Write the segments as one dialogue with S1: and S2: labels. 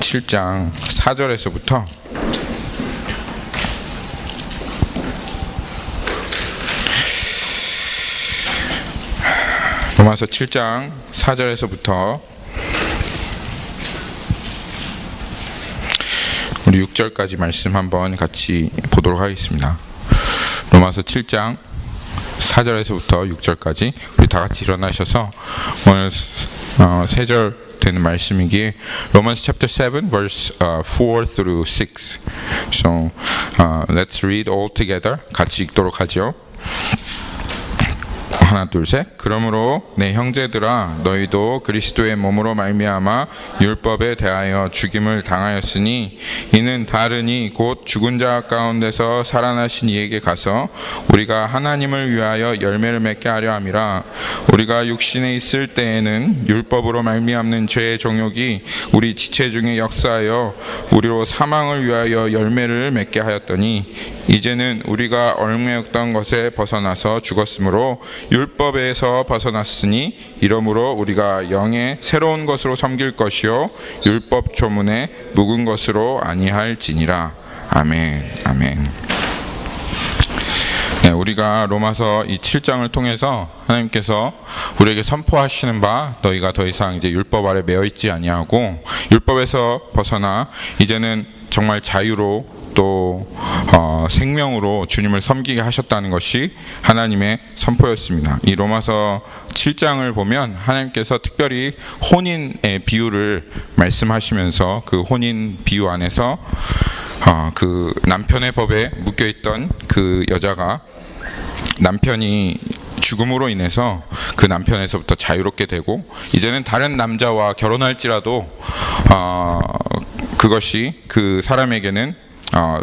S1: 7장 4절에서부터 로마서 7장 4절에서부터 우리 6절까지 말씀 한번 같이 보도록 하겠습니다. 로마서 7장 4절에서부터 6절까지 우리 다 같이 일어나셔서 오늘 3절 되는 말씀이기에 Romans chapter 7 verse 4 through 6. So let's read all together. 같이 읽도록 하죠. 하나 둘 셋. 그러므로 내 형제들아 너희도 그리스도의 몸으로 말미암아 율법에 대하여 죽임을 당하였으니 이는 다르니 곧 죽은 자 가운데서 살아나신 이에게 가서 우리가 하나님을 위하여 열매를 맺게 하려 함이라. 우리가 육신에 있을 때에는 율법으로 말미암는 죄의 정욕이 우리 지체 중에 역사하여 우리로 사망을 위하여 열매를 맺게 하였더니 이제는 우리가 얽매였던 것에 벗어나서 죽었으므로 율법에서 벗어났으니 이러므로 우리가 영의 새로운 것으로 섬길 것이요 율법 조문에 묵은 것으로 아니할지니라. 아멘. 아멘. 네, 우리가 로마서 이 7장을 통해서 하나님께서 우리에게 선포하시는 바 너희가 더 이상 이제 율법 아래 매여 있지 아니하고 율법에서 벗어나 이제는 정말 자유로 또 생명으로 주님을 섬기게 하셨다는 것이 하나님의 선포였습니다. 이 로마서 7장을 보면 하나님께서 특별히 혼인의 비유를 말씀하시면서 그 혼인 비유 안에서 그 남편의 법에 묶여있던 그 여자가 남편이 죽음으로 인해서 그 남편에서부터 자유롭게 되고 이제는 다른 남자와 결혼할지라도 그것이 그 사람에게는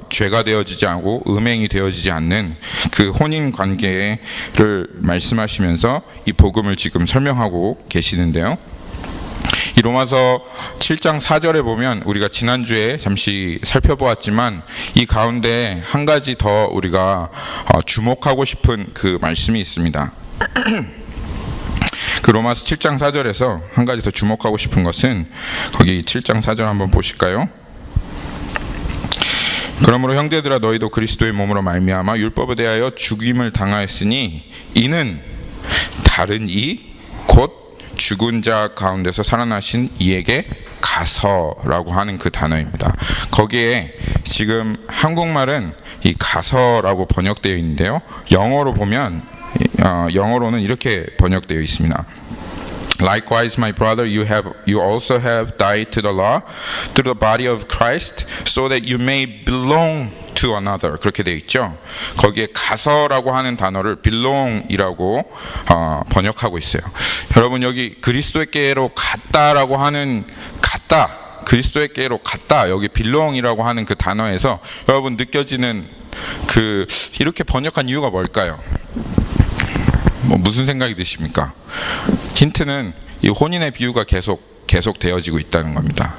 S1: 죄가 되어지지 않고 음행이 되어지지 않는 그 혼인 관계를 말씀하시면서 이 복음을 지금 설명하고 계시는데요. 이 로마서 7장 4절에 보면 우리가 지난주에 잠시 살펴보았지만 이 가운데 한 가지 더 우리가 주목하고 싶은 그 말씀이 있습니다. 그 로마서 7장 4절에서 한 가지 더 주목하고 싶은 것은 거기 7장 4절 한번 보실까요? 그러므로 형제들아 너희도 그리스도의 몸으로 말미암아 율법에 대하여 죽임을 당하였으니 이는 다른 이 곧 죽은 자 가운데서 살아나신 이에게 가서라고 하는 그 단어입니다. 거기에 지금 한국말은 이 가서라고 번역되어 있는데요. 영어로 보면 영어로는 이렇게 번역되어 있습니다. Likewise, my brother, you also have died to the law through the body of Christ, so that you may belong to another. 그렇게 되어 있죠. 거기에 가서라고 하는 단어를 belong이라고 번역하고 있어요. 여러분 여기 그리스도께로 갔다라고 하는 갔다, 그리스도께로 갔다 여기 belong이라고 하는 그 단어에서 여러분 느껴지는 그 이렇게 번역한 이유가 뭘까요? 무슨 생각이 드십니까? 힌트는 이 혼인의 비유가 계속 되어지고 있다는 겁니다.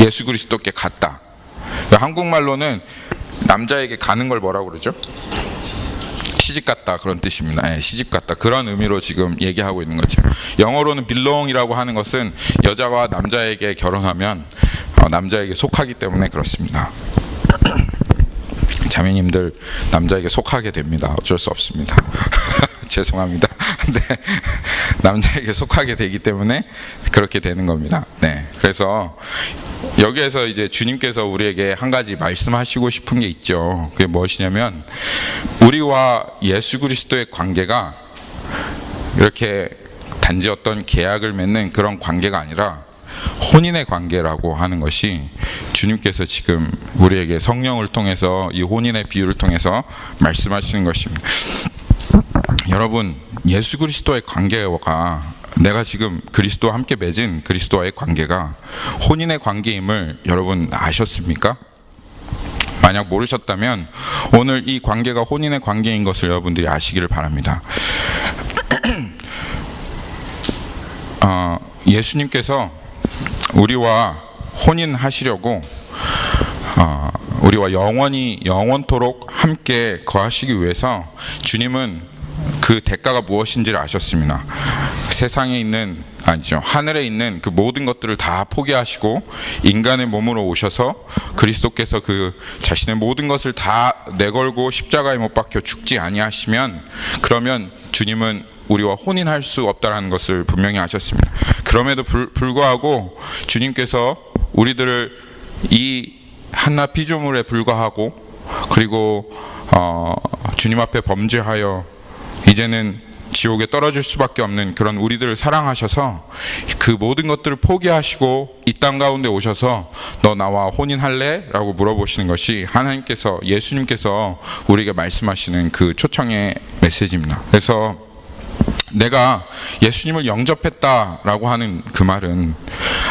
S1: 예수 그리스도께 갔다. 한국말로는 남자에게 가는 걸 뭐라고 그러죠? 시집 갔다 그런 뜻입니다. 네, 시집 갔다 그런 의미로 지금 얘기하고 있는 거죠. 영어로는 belong이라고 하는 것은 여자와 남자에게 결혼하면 남자에게 속하기 때문에 그렇습니다. 자매님들 남자에게 속하게 됩니다. 어쩔 수 없습니다. 죄송합니다. 근데 남자에게 속하게 되기 때문에 그렇게 되는 겁니다. 네. 그래서 여기에서 이제 주님께서 우리에게 한 가지 말씀하시고 싶은 게 있죠. 그게 무엇이냐면 우리와 예수 그리스도의 관계가 이렇게 단지 어떤 계약을 맺는 그런 관계가 아니라 혼인의 관계라고 하는 것이 주님께서 지금 우리에게 성령을 통해서 이 혼인의 비유를 통해서 말씀하시는 것입니다. 여러분 예수 그리스도의 관계가 내가 지금 그리스도와 함께 맺은 그리스도와의 관계가 혼인의 관계임을 여러분 아셨습니까? 만약 모르셨다면 오늘 이 관계가 혼인의 관계인 것을 여러분들이 아시기를 바랍니다. 예수님께서 우리와 혼인하시려고 우리와 영원토록 함께 거하시기 위해서 주님은 그 대가가 무엇인지를 아셨습니다. 세상에 있는 하늘에 있는 그 모든 것들을 다 포기하시고 인간의 몸으로 오셔서 그리스도께서 그 자신의 모든 것을 다 내걸고 십자가에 못 박혀 죽지 아니하시면, 그러면 주님은 우리와 혼인할 수 없다는 것을 분명히 아셨습니다. 그럼에도 불구하고 주님께서 우리들을 이 한낱 피조물에 불과하고, 그리고 주님 앞에 범죄하여 이제는 지옥에 떨어질 수밖에 없는 그런 우리들을 사랑하셔서 그 모든 것들을 포기하시고 이 땅 가운데 오셔서 너 나와 혼인할래? 라고 물어보시는 것이 하나님께서, 예수님께서 우리에게 말씀하시는 그 초청의 메시지입니다. 그래서 내가 예수님을 영접했다라고 하는 그 말은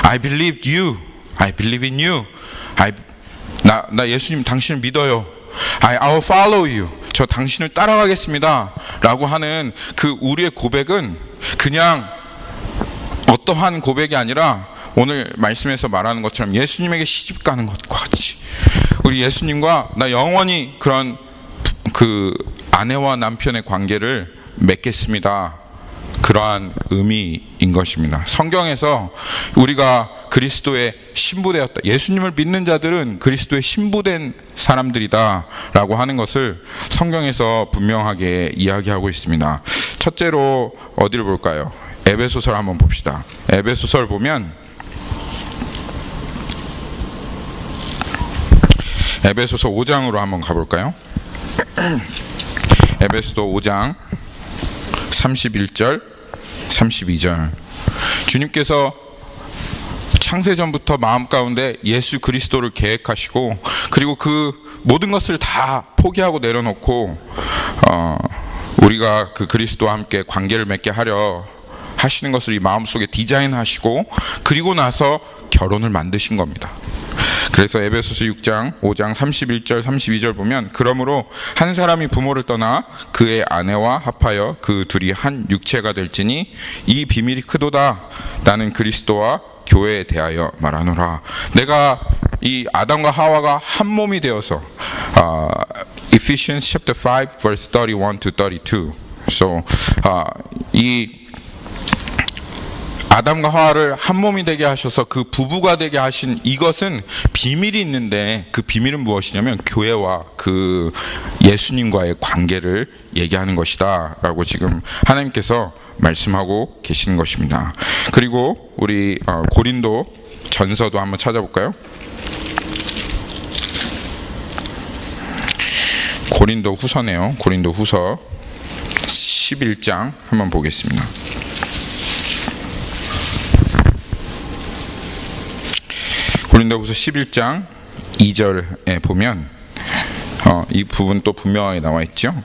S1: I believe you, I believe in you, 나 예수님 당신을 믿어요, I will follow you, 저 당신을 따라가겠습니다 라고 하는 그 우리의 고백은 그냥 어떠한 고백이 아니라 오늘 말씀에서 말하는 것처럼 예수님에게 시집 가는 것과 같이 우리 예수님과 나 영원히 그런 그 아내와 남편의 관계를 맺겠습니다, 그러한 의미인 것입니다. 성경에서 우리가 그리스도의 신부되었다, 예수님을 믿는 자들은 그리스도의 신부된 사람들이다 라고 하는 것을 성경에서 분명하게 이야기하고 있습니다. 첫째로 어디를 볼까요? 에베소서를 한번 봅시다. 에베소서를 보면 에베소서 5장으로 한번 가볼까요? 에베소서 5장 31절 32절. 주님께서 창세전부터 마음 가운데 예수 그리스도를 계획하시고, 그리고 그 모든 것을 다 포기하고 내려놓고 우리가 그 그리스도와 함께 관계를 맺게 하려 하시는 것을 이 마음속에 디자인하시고, 그리고 나서 결혼을 만드신 겁니다. 그래서 에베소서 6장 5장 31절 32절 보면, 그러므로 한 사람이 부모를 떠나 그의 아내와 합하여 그 둘이 한 육체가 될지니 이 비밀이 크도다. 나는 그리스도와 교회에 대하여 말하노라. 내가 이 아담과 하와가 한 몸이 되어서 Ephesians chapter 5 verse 31 to 32. So 이 아담과 하와를 한 몸이 되게 하셔서 그 부부가 되게 하신 이것은 비밀이 있는데, 그 비밀은 무엇이냐면 교회와 그 예수님과의 관계를 얘기하는 것이다 라고 지금 하나님께서 말씀하고 계시는 것입니다. 그리고 우리 고린도 전서도 한번 찾아볼까요? 고린도 후서네요. 고린도 후서 11장 한번 보겠습니다. 고린도후서 11장 2절에 보면 이 부분 또 분명하게 나와 있죠.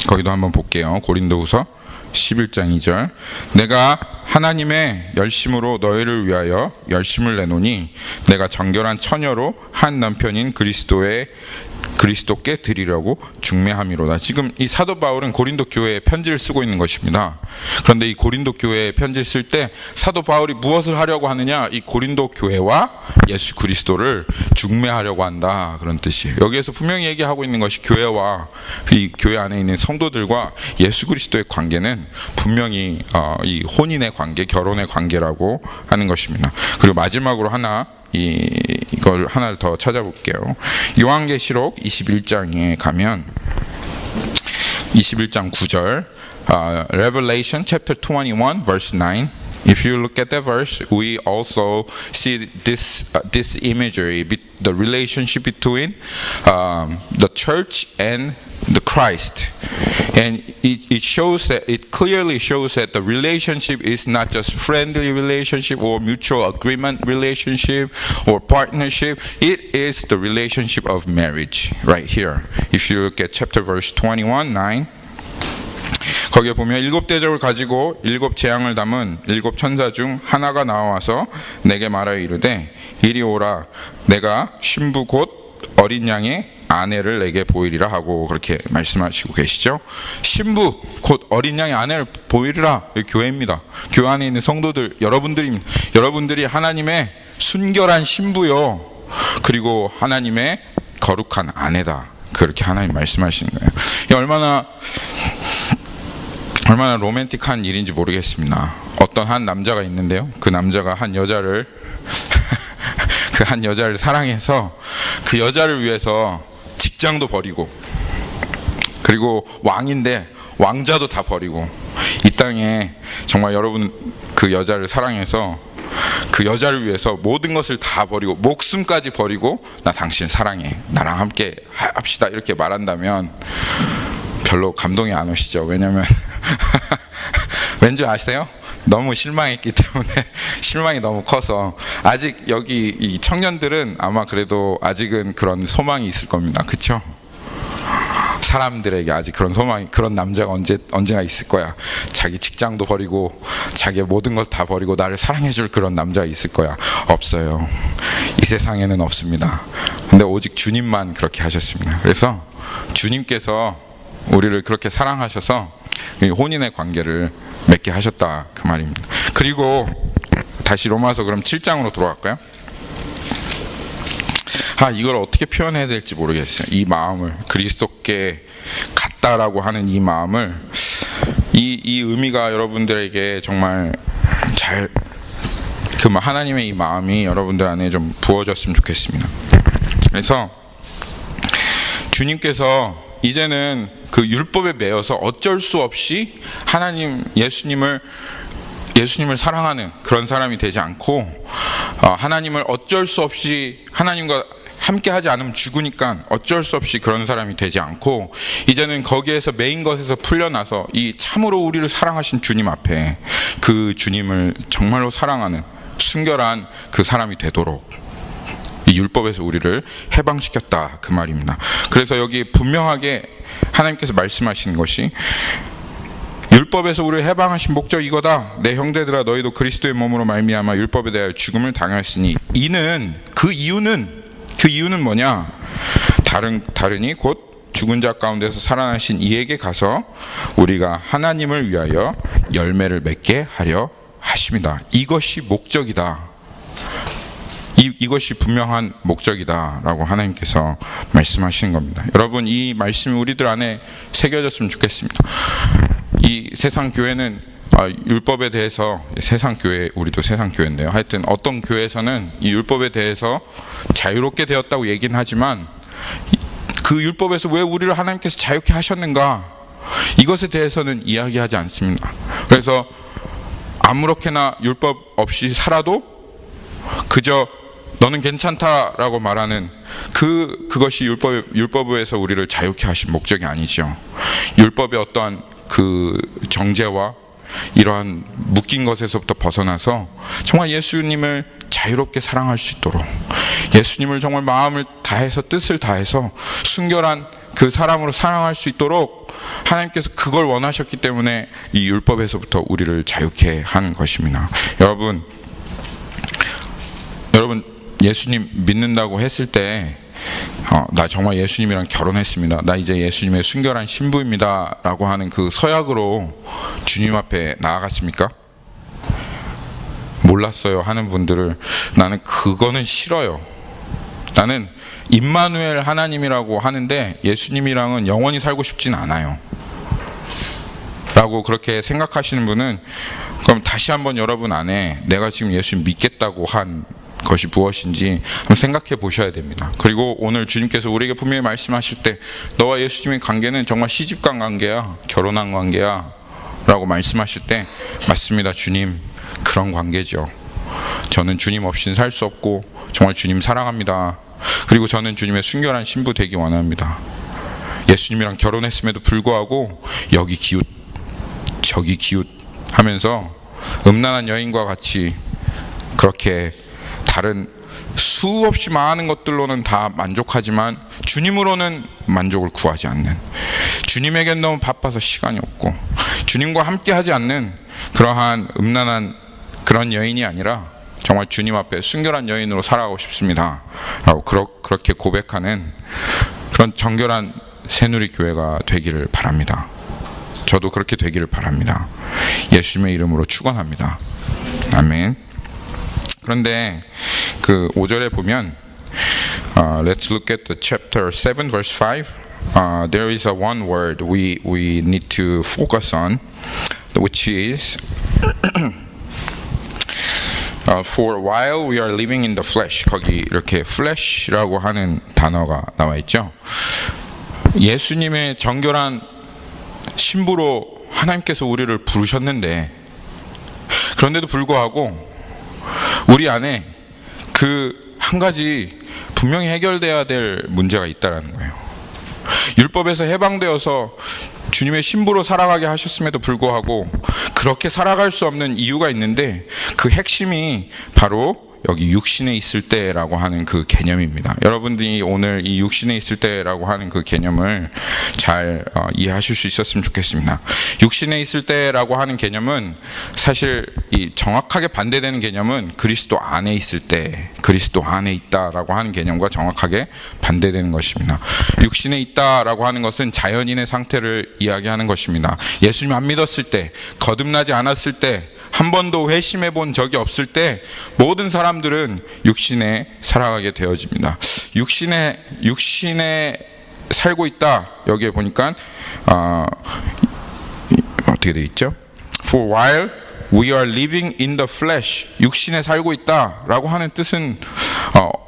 S1: 거기도 한번 볼게요. 고린도후서 11장 2절. 내가 하나님의 열심으로 너희를 위하여 열심을 내노니 내가 정결한 처녀로 한 남편인 그리스도께 드리려고 중매함이로다. 지금 이 사도 바울은 고린도 교회에 편지를 쓰고 있는 것입니다. 그런데 이 고린도 교회에 편지를 쓸 때 사도 바울이 무엇을 하려고 하느냐? 이 고린도 교회와 예수 그리스도를 중매하려고 한다, 그런 뜻이에요. 여기에서 분명히 얘기하고 있는 것이 교회와 이 교회 안에 있는 성도들과 예수 그리스도의 관계는 분명히 이 혼인의 관계, 결혼의 관계라고 하는 것입니다. 그리고 마지막으로 이걸 하나를 더 찾아볼게요. 요한계시록 21장에 가면 21장 9절, Revelation chapter 21 verse 9. If you look at that verse, we also see this imagery, the relationship between the church and the Christ, and it clearly shows that the relationship is not just friendly relationship or mutual agreement relationship or partnership. It is the relationship of marriage right here. If you look at chapter verse 21, 9. 거기에 보면 7 대접을 가지고 7 재앙을 담은 7 천사 중 하나가 나와서 내게 말하여 이르되 이리 오라, 내가 신부 곧 어린 양의 아내를 내게 보이리라 하고 그렇게 말씀하시고 계시죠. 신부 곧 어린 양의 아내를 보이리라, 교회입니다. 교회 안에 있는 성도들 여러분들이 하나님의 순결한 신부요, 그리고 하나님의 거룩한 아내다, 그렇게 하나님 말씀하시는 거예요. 얼마나 얼마나 로맨틱한 일인지 모르겠습니다. 어떤 한 남자가 있는데요. 그 남자가 한 여자를 그 한 여자를 사랑해서 그 여자를 위해서 직장도 버리고, 그리고 왕인데 왕자도 다 버리고, 이 땅에 정말 여러분 그 여자를 사랑해서 그 여자를 위해서 모든 것을 다 버리고 목숨까지 버리고 나 당신 사랑해, 나랑 함께 합시다 이렇게 말한다면 별로 감동이 안 오시죠? 왜냐면 왠지 아세요? 너무 실망했기 때문에 실망이 너무 커서. 아직 여기 이 청년들은 아마 그래도 아직은 그런 소망이 있을 겁니다. 그렇죠? 사람들에게 아직 그런 소망이, 그런 남자가 언젠가 있을 거야. 자기 직장도 버리고 자기의 모든 것 다 버리고 나를 사랑해줄 그런 남자가 있을 거야. 없어요. 이 세상에는 없습니다. 근데 오직 주님만 그렇게 하셨습니다. 그래서 주님께서 우리를 그렇게 사랑하셔서 혼인의 관계를 맺게 하셨다, 그 말입니다. 그리고 다시 로마서 그럼 7장으로 돌아갈까요? 이걸 어떻게 표현해야 될지 모르겠어요. 이 마음을, 그리스도께 같다라고 하는 이 마음을, 이 의미가 여러분들에게 정말 잘, 하나님의 이 마음이 여러분들 안에 좀 부어졌으면 좋겠습니다. 그래서 주님께서 이제는 그 율법에 매여서 어쩔 수 없이 하나님, 예수님을 사랑하는 그런 사람이 되지 않고, 하나님을 어쩔 수 없이, 하나님과 함께 하지 않으면 죽으니까 어쩔 수 없이 그런 사람이 되지 않고, 이제는 거기에서 메인 것에서 풀려나서 이 참으로 우리를 사랑하신 주님 앞에 그 주님을 정말로 사랑하는 순결한 그 사람이 되도록 이 율법에서 우리를 해방시켰다, 그 말입니다. 그래서 여기 분명하게 하나님께서 말씀하신 것이, 율법에서 우리를 해방하신 목적 이거다. 내 형제들아, 너희도 그리스도의 몸으로 말미암아 율법에 대하여 죽음을 당하였으니, 그 이유는 뭐냐? 다르니 곧 죽은 자 가운데서 살아나신 이에게 가서 우리가 하나님을 위하여 열매를 맺게 하려 하심이다. 이것이 목적이다. 이것이 분명한 목적이다라고 하나님께서 말씀하시는 겁니다. 여러분, 이 말씀이 우리들 안에 새겨졌으면 좋겠습니다. 이 세상 교회는 율법에 대해서, 세상 교회, 우리도 세상 교회인데요. 하여튼 어떤 교회에서는 이 율법에 대해서 자유롭게 되었다고 얘기는 하지만, 그 율법에서 왜 우리를 하나님께서 자유케 하셨는가, 이것에 대해서는 이야기하지 않습니다. 그래서 아무렇게나 율법 없이 살아도 그저 너는 괜찮다라고 말하는 그것이 율법에서 우리를 자유케 하신 목적이 아니죠. 율법의 어떠한 그 정죄와 이러한 묶인 것에서부터 벗어나서 정말 예수님을 자유롭게 사랑할 수 있도록, 예수님을 정말 마음을 다해서, 뜻을 다해서 순결한 그 사람으로 사랑할 수 있도록 하나님께서 그걸 원하셨기 때문에 이 율법에서부터 우리를 자유케 한 것입니다. 여러분 예수님 믿는다고 했을 때, 나 정말 예수님이랑 결혼했습니다, 나 이제 예수님의 순결한 신부입니다 라고 하는 그 서약으로 주님 앞에 나아갔습니까? 몰랐어요 하는 분들을, 나는 그거는 싫어요. 나는 임마누엘 하나님이라고 하는데 예수님이랑은 영원히 살고 싶진 않아요 라고 그렇게 생각하시는 분은, 그럼 다시 한번 여러분 안에 내가 지금 예수님 믿겠다고 한 것이 무엇인지 한번 생각해 보셔야 됩니다. 그리고 오늘 주님께서 우리에게 분명히 말씀하실 때, 너와 예수님의 관계는 정말 시집간 관계야, 결혼한 관계야 라고 말씀하실 때, 맞습니다 주님, 그런 관계죠. 저는 주님 없이는 살 수 없고 정말 주님 사랑합니다. 그리고 저는 주님의 순결한 신부 되기 원합니다. 예수님이랑 결혼했음에도 불구하고 여기 기웃 저기 기웃 하면서 음란한 여인과 같이 그렇게 다른 수없이 많은 것들로는 다 만족하지만 주님으로는 만족을 구하지 않는, 주님에겐 너무 바빠서 시간이 없고 주님과 함께 하지 않는 그러한 음란한 그런 여인이 아니라 정말 주님 앞에 순결한 여인으로 살아가고 싶습니다 라고 그렇게 고백하는 그런 정결한 새누리 교회가 되기를 바랍니다. 저도 그렇게 되기를 바랍니다. 예수님의 이름으로 축원합니다. 아멘. 그런데 그 5절에 보면 Let's look at the chapter 7 verse 5. there is a one word we need to focus on, which is for while we are living in the flesh. 거기 이렇게 flesh라고 하는 단어가 나와 있죠. 예수님의 정결한 신부로 하나님께서 우리를 부르셨는데, 그런데도 불구하고 우리 안에 그 한 가지 분명히 해결돼야 될 문제가 있다라는 거예요. 율법에서 해방되어서 주님의 신부로 살아가게 하셨음에도 불구하고 그렇게 살아갈 수 없는 이유가 있는데, 그 핵심이 바로 여기 육신에 있을 때라고 하는 그 개념입니다. 여러분들이 오늘 이 육신에 있을 때라고 하는 그 개념을 잘 이해하실 수 있었으면 좋겠습니다. 육신에 있을 때라고 하는 개념은 사실 이 정확하게 반대되는 개념은 그리스도 안에 있을 때, 그리스도 안에 있다라고 하는 개념과 정확하게 반대되는 것입니다. 육신에 있다라고 하는 것은 자연인의 상태를 이야기하는 것입니다. 예수님 안 믿었을 때, 거듭나지 않았을 때, 한 번도 회심해 본 적이 없을 때 모든 사람들은 육신에 살아가게 되어집니다. 육신에 살고 있다. 여기에 보니까 어떻게 되어 있죠? For while we are living in the flesh, 육신에 살고 있다라고 하는 뜻은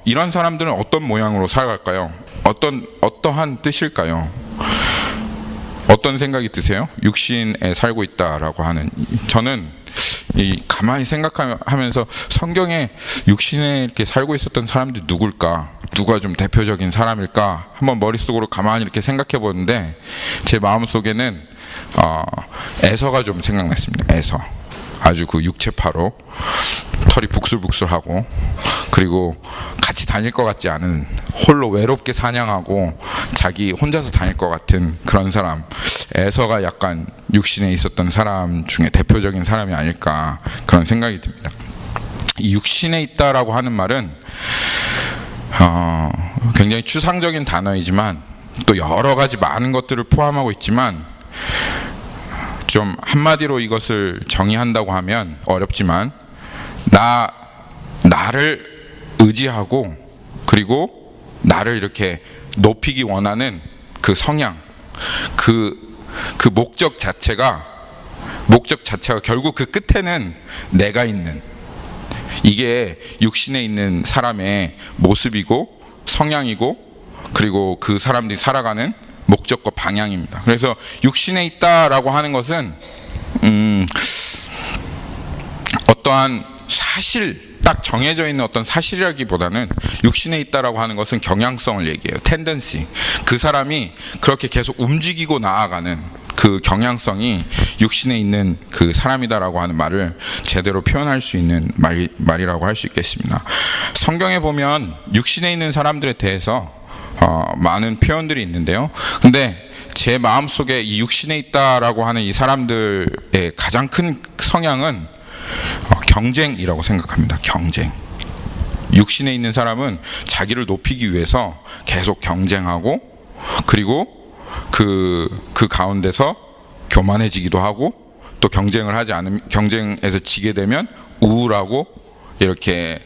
S1: 이런 사람들은 어떤 모양으로 살아갈까요? 어떠한 뜻일까요? 어떤 생각이 드세요? 육신에 살고 있다라고 하는, 저는 가만히 생각하면서 성경에 육신에 이렇게 살고 있었던 사람들이 누굴까? 누가 좀 대표적인 사람일까? 한번 머릿속으로 가만히 이렇게 생각해 보는데 제 마음속에는 에서가 좀 생각났습니다. 에서. 아주 그 육체파로 털이 북슬북슬하고, 그리고 같이 다닐 것 같지 않은, 홀로 외롭게 사냥하고 자기 혼자서 다닐 것 같은 그런 사람, 에서가 약간 육신에 있었던 사람 중에 대표적인 사람이 아닐까, 그런 생각이 듭니다. 이 육신에 있다라고 하는 말은 굉장히 추상적인 단어이지만 또 여러 가지 많은 것들을 포함하고 있지만, 좀 한마디로 이것을 정의한다고 하면 어렵지만, 나를 의지하고 그리고 나를 이렇게 높이기 원하는 그 성향, 그 목적 자체가 결국 그 끝에는 내가 있는, 이게 육신에 있는 사람의 모습이고 성향이고, 그리고 그 사람들이 살아가는 목적과 방향입니다. 그래서 육신에 있다라고 하는 것은 어떠한 사실, 딱 정해져 있는 어떤 사실이라기보다는 육신에 있다라고 하는 것은 경향성을 얘기해요. 텐던시. 그 사람이 그렇게 계속 움직이고 나아가는 그 경향성이 육신에 있는 그 사람이다라고 하는 말을 제대로 표현할 수 있는 말이라고 할 수 있겠습니다. 성경에 보면 육신에 있는 사람들에 대해서 많은 표현들이 있는데요. 근데 제 마음속에 이 육신에 있다라고 하는 이 사람들의 가장 큰 성향은 경쟁이라고 생각합니다. 경쟁. 육신에 있는 사람은 자기를 높이기 위해서 계속 경쟁하고, 그리고 그 가운데서 교만해지기도 하고, 또 경쟁을 하지 않으면, 경쟁에서 지게 되면 우울하고 이렇게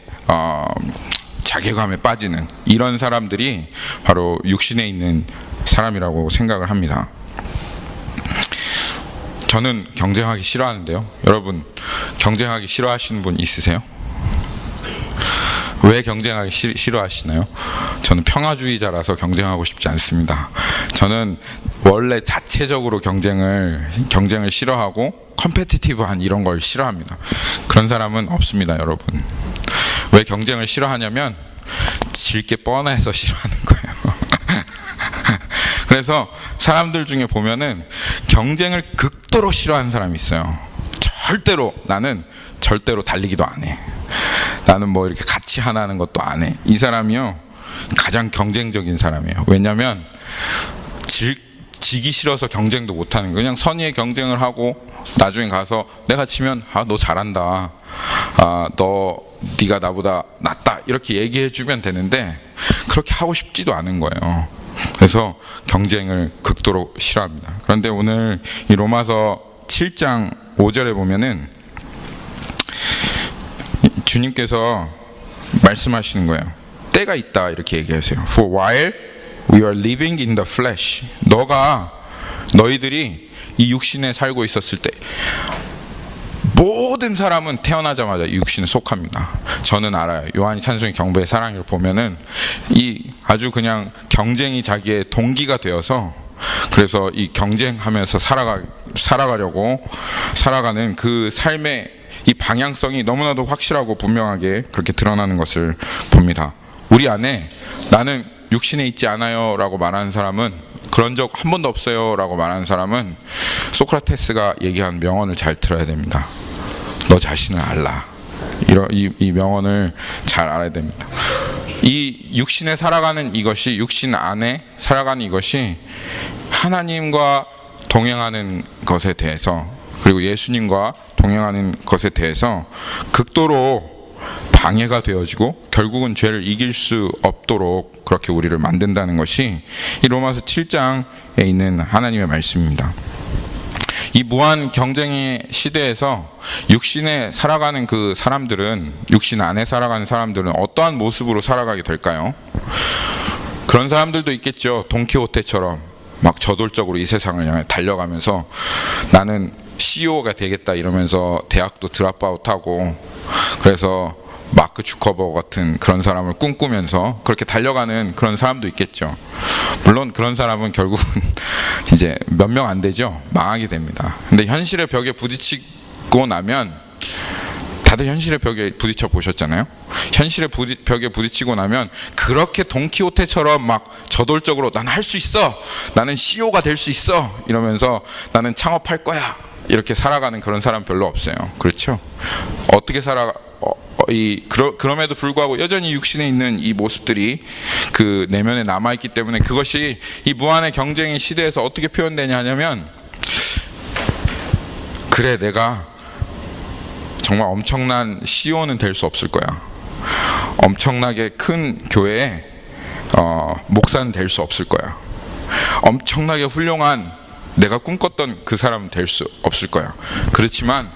S1: 자괴감에 빠지는 이런 사람들이 바로 육신에 있는 사람이라고 생각을 합니다. 저는 경쟁하기 싫어하는데요. 여러분, 경쟁하기 싫어하시는 분 있으세요? 왜 경쟁하기 싫어하시나요? 저는 평화주의자라서 경쟁하고 싶지 않습니다. 저는 원래 자체적으로 경쟁을 싫어하고 컴페티티브한 이런 걸 싫어합니다. 그런 사람은 없습니다, 여러분. 왜 경쟁을 싫어하냐면 질 게 뻔해서 싫어하는 거예요. 그래서 사람들 중에 보면은 경쟁을 극도로 싫어하는 사람이 있어요. 나는 절대로 달리기도 안 해. 나는 뭐 이렇게 같이 하나 하는 것도 안 해. 이 사람이요, 가장 경쟁적인 사람이에요. 왜냐면 지기 싫어서 경쟁도 못 하는 거예요. 그냥 선의의 경쟁을 하고 나중에 가서 내가 지면 너 잘한다, 네가 나보다 낫다, 이렇게 얘기해 주면 되는데 그렇게 하고 싶지도 않은 거예요. 그래서 경쟁을 극도로 싫어합니다. 그런데 오늘 이 로마서 7장 5절에 보면은 주님께서 말씀하시는 거예요. 때가 있다, 이렇게 얘기하세요. For while We are living in the flesh. 너희들이 이 육신에 살고 있었을 때 모든 사람은 태어나자마자 육신에 속합니다. 저는 알아요. 요한이 찬송의 경배의 사랑을 보면은 이 아주 그냥 경쟁이 자기의 동기가 되어서, 그래서 이 경쟁하면서 살아가려고 살아가는 그 삶의 이 방향성이 너무나도 확실하고 분명하게 그렇게 드러나는 것을 봅니다. 우리 안에 나는 육신에 있지 않아요 라고 말하는 사람은, 그런 적 한 번도 없어요 라고 말하는 사람은 소크라테스가 얘기한 명언을 잘 들어야 됩니다. 너 자신을 알라. 이 명언을 잘 알아야 됩니다. 이 육신에 살아가는 이것이, 육신 안에 살아가는 이것이 하나님과 동행하는 것에 대해서, 그리고 예수님과 동행하는 것에 대해서 극도로 방해가 되어지고 결국은 죄를 이길 수 없도록 그렇게 우리를 만든다는 것이 이 로마서 7장에 있는 하나님의 말씀입니다. 이 무한 경쟁의 시대에서 육신에 살아가는 그 사람들은, 육신 안에 살아가는 사람들은 어떠한 모습으로 살아가게 될까요? 그런 사람들도 있겠죠. 돈키호테처럼 막 저돌적으로 이 세상을 향해 달려가면서 나는 CEO가 되겠다 이러면서 대학도 드랍아웃하고, 그래서 마크 주커버거 같은 그런 사람을 꿈꾸면서 그렇게 달려가는 그런 사람도 있겠죠. 물론 그런 사람은 결국은 이제 몇 명 안 되죠. 망하게 됩니다. 근데 현실의 벽에 부딪히고 나면, 다들 현실의 벽에 부딪혀 보셨잖아요. 현실의 벽에 부딪히고 나면 그렇게 돈키호테처럼 막 저돌적으로 난 할 수 있어, 나는 CEO가 될 수 있어 이러면서 나는 창업할 거야 이렇게 살아가는 그런 사람 별로 없어요. 그렇죠? 어떻게 그럼에도 불구하고 여전히 육신에 있는 이 모습들이 그 내면에 남아있기 때문에, 그것이 이 무한의 경쟁의 시대에서 어떻게 표현되냐 하냐면, 그래 내가 정말 엄청난 CEO는 될 수 없을 거야, 엄청나게 큰 교회에 목사는 될 수 없을 거야, 엄청나게 훌륭한 내가 꿈꿨던 그 사람은 될 수 없을 거야. 그렇지만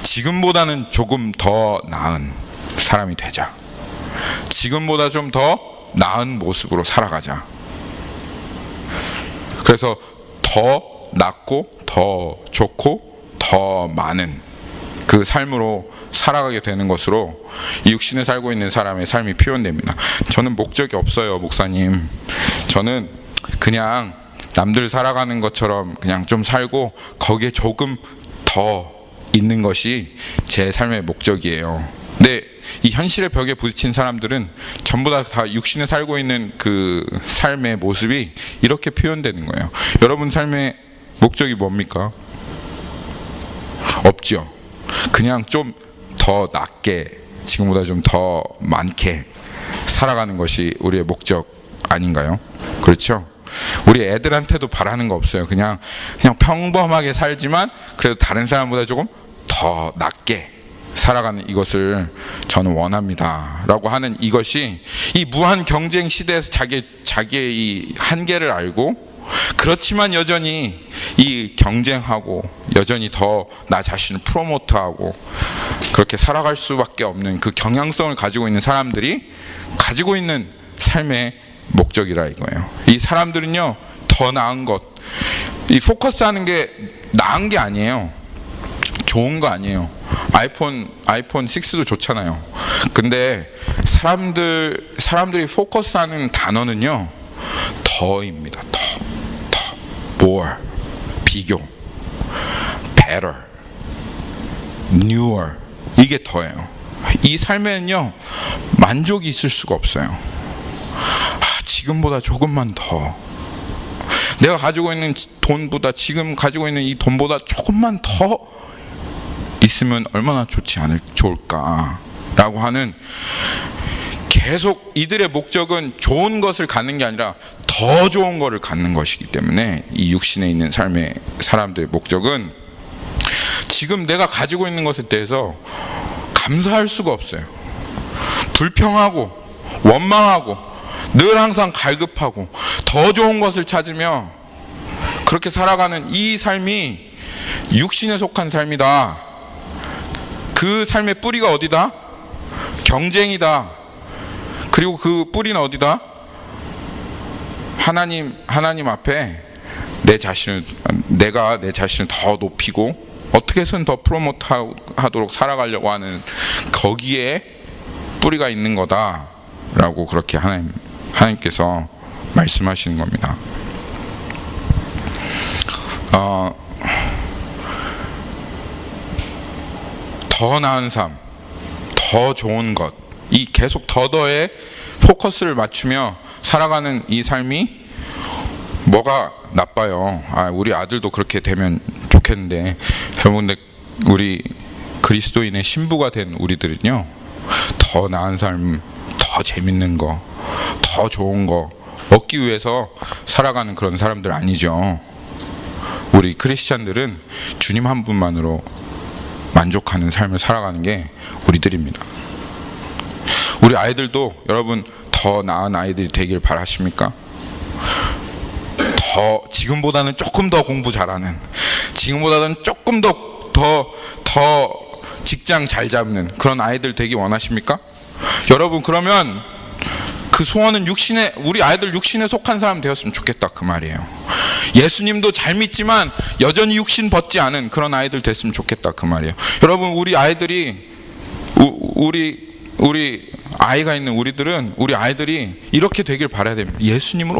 S1: 지금보다는 조금 더 나은 사람이 되자. 지금보다 좀 더 나은 모습으로 살아가자. 그래서 더 낫고 더 좋고 더 많은 그 삶으로 살아가게 되는 것으로 이 육신에 살고 있는 사람의 삶이 표현됩니다. 저는 목적이 없어요, 목사님. 저는 그냥 남들 살아가는 것처럼 그냥 좀 살고 거기에 조금 더 있는 것이 제 삶의 목적이에요. 근데 이 현실의 벽에 부딪힌 사람들은 전부 다 육신에 살고 있는 그 삶의 모습이 이렇게 표현되는 거예요. 여러분 삶의 목적이 뭡니까? 없죠. 그냥 좀 더 낫게, 지금보다 좀 더 많게 살아가는 것이 우리의 목적 아닌가요? 그렇죠? 우리 애들한테도 바라는 거 없어요. 그냥 평범하게 살지만 그래도 다른 사람보다 조금 더 낫게 살아가는 이것을 저는 원합니다 라고 하는 이것이, 이 무한 경쟁 시대에서 자기의 이 한계를 알고, 그렇지만 여전히 이 경쟁하고 여전히 더 나 자신을 프로모트하고 그렇게 살아갈 수밖에 없는 그 경향성을 가지고 있는 사람들이 가지고 있는 삶의 목적이라 이거예요. 이 사람들은요, 더 나은 것, 이 포커스하는 게 나은 게 아니에요. 좋은 거 아니에요. 아이폰 6도 좋잖아요. 근데 사람들이 포커스하는 단어는요, 더입니다. 더 more, 비교, better, newer, 이게 더예요. 이 삶에는요, 만족이 있을 수가 없어요. 지금보다 조금만 더, 내가 가지고 있는 돈보다, 지금 가지고 있는 이 돈보다 조금만 더 있으면 얼마나 좋을까라고 하는, 계속 이들의 목적은 좋은 것을 갖는 게 아니라 더 좋은 것을 갖는 것이기 때문에, 이 육신에 있는 삶의 사람들의 목적은 지금 내가 가지고 있는 것에 대해서 감사할 수가 없어요. 불평하고 원망하고 늘 항상 갈급하고 더 좋은 것을 찾으며 그렇게 살아가는 이 삶이 육신에 속한 삶이다. 그 삶의 뿌리가 어디다? 경쟁이다. 그리고 그 뿌리는 어디다? 하나님 앞에 내가 내 자신을 더 높이고 어떻게 해서는 더 프로모트 하도록 살아가려고 하는 거기에 뿌리가 있는 거다라고 그렇게 하나님께서 말씀하시는 겁니다. 더 나은 삶, 더 좋은 것, 이 계속 더더에 포커스를 맞추며 살아가는 이 삶이 뭐가 나빠요? 우리 아들도 그렇게 되면 좋겠는데, 여러분, 우리 그리스도인의 신부가 된 우리들은요, 더 나은 삶, 더 재밌는 거, 더 좋은 거 얻기 위해서 살아가는 그런 사람들 아니죠. 우리 크리스찬들은 주님 한 분만으로 만족하는 삶을 살아가는 게 우리들입니다. 우리 아이들도 여러분 더 나은 아이들이 되길 바라십니까? 지금보다는 조금 더 공부 잘하는, 지금보다는 조금 더 직장 잘 잡는 그런 아이들 되기 원하십니까? 여러분, 그러면 그 소원은 우리 아이들 육신에 속한 사람 되었으면 좋겠다, 그 말이에요. 예수님도 잘 믿지만 여전히 육신 벗지 않은 그런 아이들 됐으면 좋겠다, 그 말이에요. 여러분, 우리 아이들이 우리 아이가 있는 우리 아이들이 이렇게 되길 바라야 됩니다. 예수님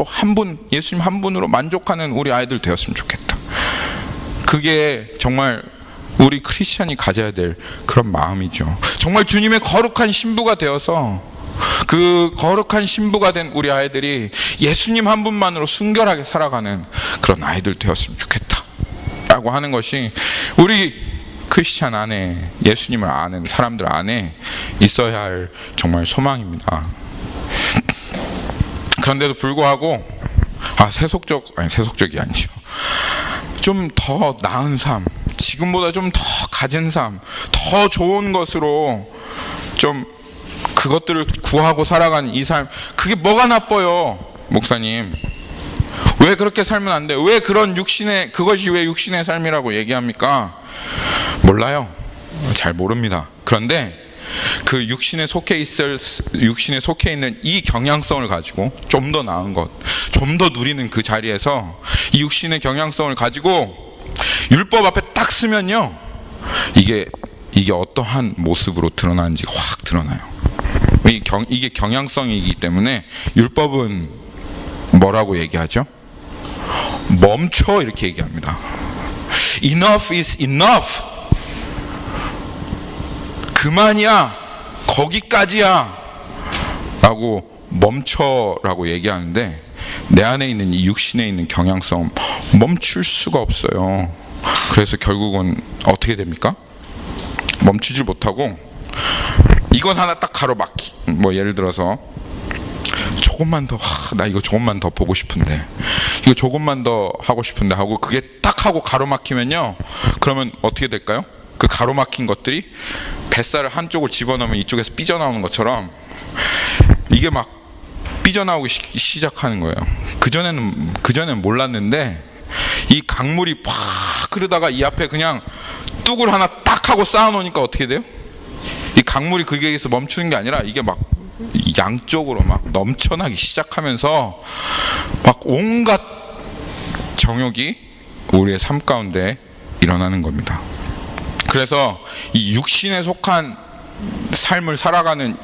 S1: 한 분으로 만족하는 우리 아이들 되었으면 좋겠다. 그게 정말 우리 크리스찬이 가져야 될 그런 마음이죠. 정말 주님의 거룩한 신부가 되어서 그 거룩한 신부가 된 우리 아이들이 예수님 한 분만으로 순결하게 살아가는 그런 아이들 되었으면 좋겠다 라고 하는 것이 우리 크리스찬 안에, 예수님을 아는 사람들 안에 있어야 할 정말 소망입니다. 그런데도 불구하고 세속적이 아니죠. 좀 더 나은 삶, 지금보다 좀 더 가진 삶, 더 좋은 것으로 좀 그것들을 구하고 살아가는 이 삶, 그게 뭐가 나빠요, 목사님? 왜 그렇게 살면 안 돼요? 왜 그것이 왜 육신의 삶이라고 얘기합니까? 몰라요. 잘 모릅니다. 그런데 그 육신에 속해 있는 이 경향성을 가지고 좀 더 나은 것, 좀 더 누리는 그 자리에서 이 육신의 경향성을 가지고 율법 앞에 딱 쓰면요, 이게 어떠한 모습으로 드러나는지 확 드러나요. 이게 경향성이기 때문에 율법은 뭐라고 얘기하죠? 멈춰, 이렇게 얘기합니다. Enough is enough. 그만이야, 거기까지야 라고 멈춰라고 얘기하는데, 내 안에 있는 이 육신에 있는 경향성 멈출 수가 없어요. 그래서 결국은 어떻게 됩니까? 멈추질 못하고 이건 하나 딱 가로막히, 예를 들어서 조금만 더, 나 이거 조금만 더 보고 싶은데, 이거 조금만 더 하고 싶은데 하고 그게 딱 하고 가로막히면요, 그러면 어떻게 될까요? 그 가로막힌 것들이 뱃살을 한쪽을 집어넣으면 이쪽에서 삐져나오는 것처럼 이게 막 삐져나오기 시작하는 거예요. 그전에는 몰랐는데 이 강물이 팍 흐르다가 이 앞에 그냥 뚝을 하나 딱 하고 쌓아놓으니까 어떻게 돼요? 이 강물이 거기에서 멈추는 게 아니라 이게 막 양쪽으로 막 넘쳐나기 시작하면서 막 온갖 정욕이 우리의 삶 가운데 일어나는 겁니다. 그래서 이 육신에 속한 삶을 살아가는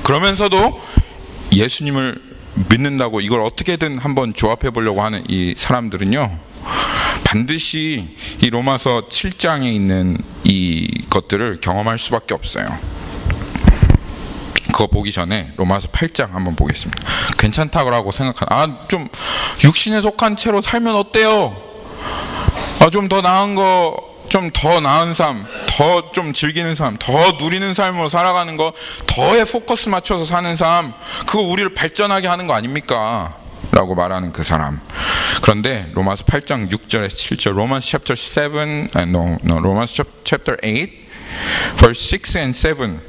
S1: 그러면서도 예수님을 믿는다고 이걸 어떻게든 한번 조합해 보려고 하는 이 사람들은요, 반드시 이 로마서 7장에 있는 이 것들을 경험할 수밖에 없어요. 그거 보기 전에 로마서 8장 한번 보겠습니다. 괜찮다고 생각하는, 좀 육신에 속한 채로 살면 어때요? 좀 더 나은 거, 좀 더 나은 삶, 더 좀 즐기는 삶, 더 누리는 삶으로 살아가는 거, 더에 포커스 맞춰서 사는 삶, 그거 우리를 발전하게 하는 거 아닙니까? 라고 말하는 그 사람. 그런데 로마서 8장 6절에서 7절, Romans chapter 7, Romans chapter 8, verse 6 and 7,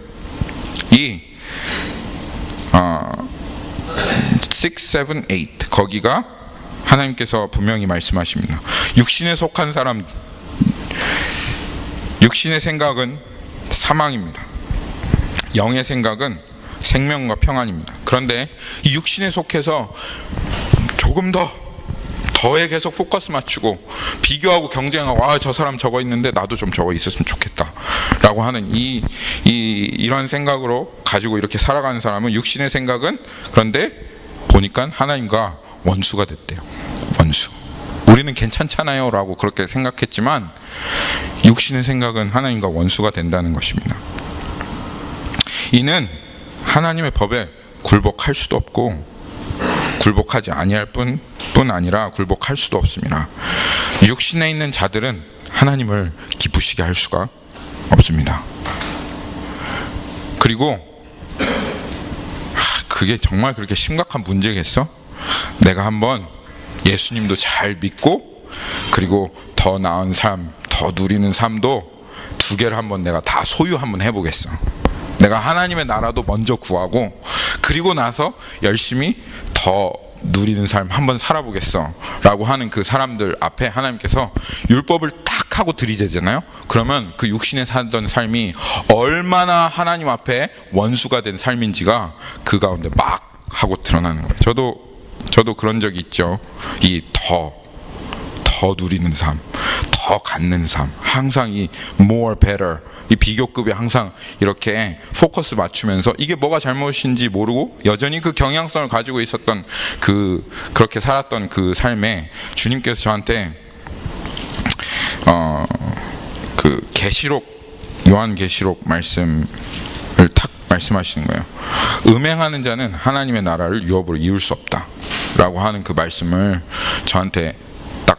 S1: 6, 7, 8 거기가 하나님께서 분명히 말씀하십니다. 육신에 속한 사람, 육신의 생각은 사망입니다. 영의 생각은 생명과 평안입니다. 그런데 이 육신에 속해서 조금 더에 계속 포커스 맞추고 비교하고 경쟁하고 저 사람 저거 있는데 나도 좀 저거 있었으면 좋겠다 라고 하는 이런 생각으로 가지고 이렇게 살아가는 사람은 육신의 생각은 그런데 보니까 하나님과 원수가 됐대요. 원수. 우리는 괜찮잖아요 라고 그렇게 생각했지만 육신의 생각은 하나님과 원수가 된다는 것입니다. 이는 하나님의 법에 굴복할 수도 없고 굴복하지 아니할 뿐 아니라 굴복할 수도 없습니다. 육신에 있는 자들은 하나님을 기쁘시게 할 수가 없습니다. 그리고 그게 정말 그렇게 심각한 문제겠어? 내가 한번 예수님도 잘 믿고 그리고 더 나은 삶, 더 누리는 삶도 두 개를 한번 내가 다 소유 한번 해보겠어. 내가 하나님의 나라도 먼저 구하고 그리고 나서 열심히 더 누리는 삶 한번 살아보겠어 라고 하는 그 사람들 앞에 하나님께서 율법을 탁 하고 들이대잖아요. 그러면 그 육신에 살던 삶이 얼마나 하나님 앞에 원수가 된 삶인지가 그 가운데 막 하고 드러나는 거예요. 저도 그런 적이 있죠. 이 더 누리는 삶, 더 갖는 삶, 항상 이 more better 이 비교급에 항상 이렇게 포커스 맞추면서 이게 뭐가 잘못인지 모르고 여전히 그 경향성을 가지고 있었던 그렇게 살았던 그 삶에 주님께서 저한테 그 요한계시록 말씀을 탁 말씀하시는 거예요. 음행하는 자는 하나님의 나라를 유업으로 이룰 수 없다 라고 하는 그 말씀을 저한테 딱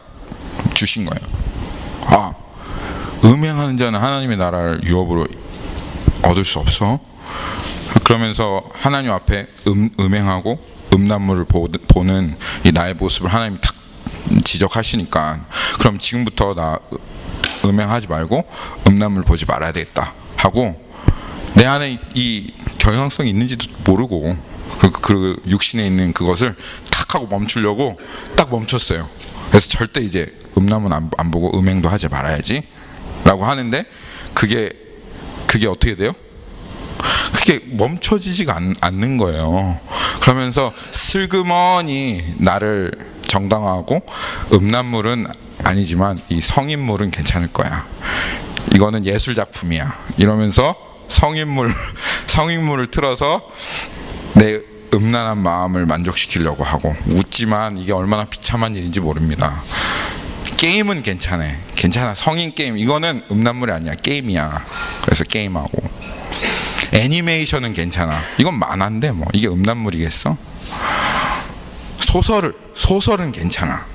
S1: 주신 거예요. 음행하는 자는 하나님의 나라를 유업으로 얻을 수 없어. 그러면서 하나님 앞에 음행하고 음란물을 보는 이 나의 모습을 하나님이 딱 지적하시니까 그럼 지금부터 나 음행하지 말고 음란물 보지 말아야 되겠다 하고 내 안에 이 경향성이 있는지도 모르고 그 육신에 있는 그것을 탁 하고 멈추려고 딱 멈췄어요. 그래서 절대 이제 음란물 안 보고 음행도 하지 말아야지 라고 하는데 그게 어떻게 돼요? 그게 멈춰지지가 않는 거예요. 그러면서 슬그머니 나를 정당화하고 음란물은 아니지만 이 성인물은 괜찮을 거야. 이거는 예술 작품이야. 이러면서 성인물을 틀어서 내 음란한 마음을 만족시키려고 하고 웃지만 이게 얼마나 비참한 일인지 모릅니다. 게임은 괜찮아. 성인 게임 이거는 음란물이 아니야. 게임이야. 그래서 게임하고 애니메이션은 괜찮아. 이건 만화인데 뭐 이게 음란물이겠어? 소설은 괜찮아.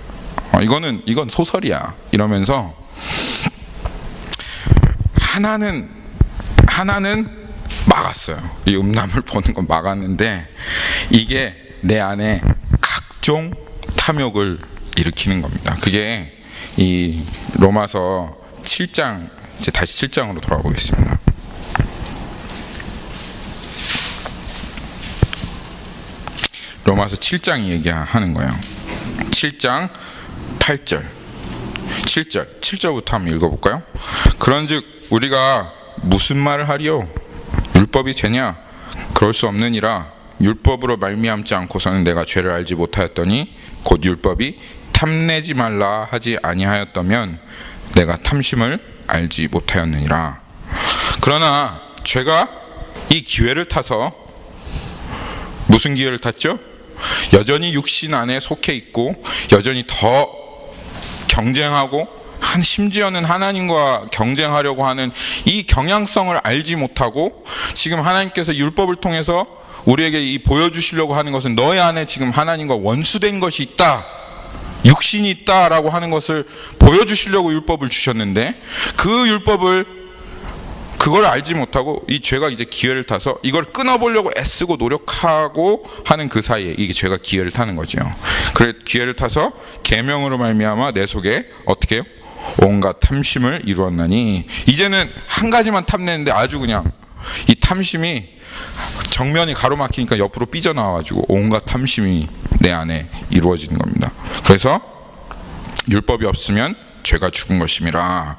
S1: 이건 소설이야. 이러면서 하나는 막았어요. 이 음란물 보는 건 막았는데 이게 내 안에 각종 탐욕을 일으키는 겁니다. 그게 이 로마서 7장 이제 다시 7장으로 돌아가 보겠습니다. 로마서 7장이 얘기하는 거예요. 7장 8절 7절부터 한번 읽어볼까요? 그런즉 우리가 무슨 말을 하리요? 율법이 죄냐? 그럴 수 없느니라. 율법으로 말미암지 않고서는 내가 죄를 알지 못하였더니 곧 율법이 탐내지 말라 하지 아니하였다면 내가 탐심을 알지 못하였느니라. 그러나 죄가 이 기회를 타서 무슨 기회를 탔죠? 여전히 육신 안에 속해 있고 여전히 더 경쟁하고 심지어는 하나님과 경쟁하려고 하는 이 경향성을 알지 못하고 지금 하나님께서 율법을 통해서 우리에게 보여주시려고 하는 것은 너의 안에 지금 하나님과 원수된 것이 있다, 육신이 있다라고 하는 것을 보여주시려고 율법을 주셨는데 그걸 알지 못하고 이 죄가 이제 기회를 타서 이걸 끊어보려고 애쓰고 노력하고 하는 그 사이에 이게 죄가 기회를 타는 거죠. 그래 기회를 타서 계명으로 말미암아 내 속에 어떻게 해요? 온갖 탐심을 이루었나니 이제는 한 가지만 탐내는데 아주 그냥 이 탐심이 정면이 가로막히니까 옆으로 삐져나와가지고 온갖 탐심이 내 안에 이루어지는 겁니다. 그래서 율법이 없으면 죄가 죽은 것임이라.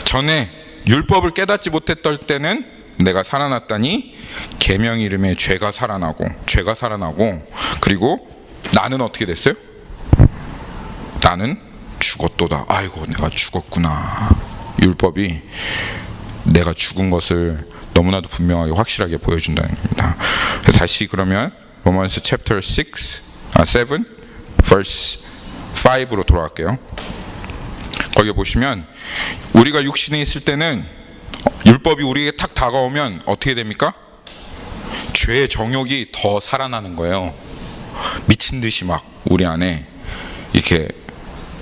S1: 전에 율법을 깨닫지 못했던 때는 내가 살아났다니 계명 이름에 죄가 살아나고 그리고 나는 어떻게 됐어요? 나는 죽었도다. 아이고 내가 죽었구나. 율법이 내가 죽은 것을 너무나도 분명하게 확실하게 보여준다는 겁니다. 다시 그러면 로마서 chapter 7 verse 5로 돌아갈게요. 거기 보시면 우리가 육신에 있을 때는 율법이 우리에게 탁 다가오면 어떻게 됩니까? 죄의 정욕이 더 살아나는 거예요. 미친 듯이 막 우리 안에 이렇게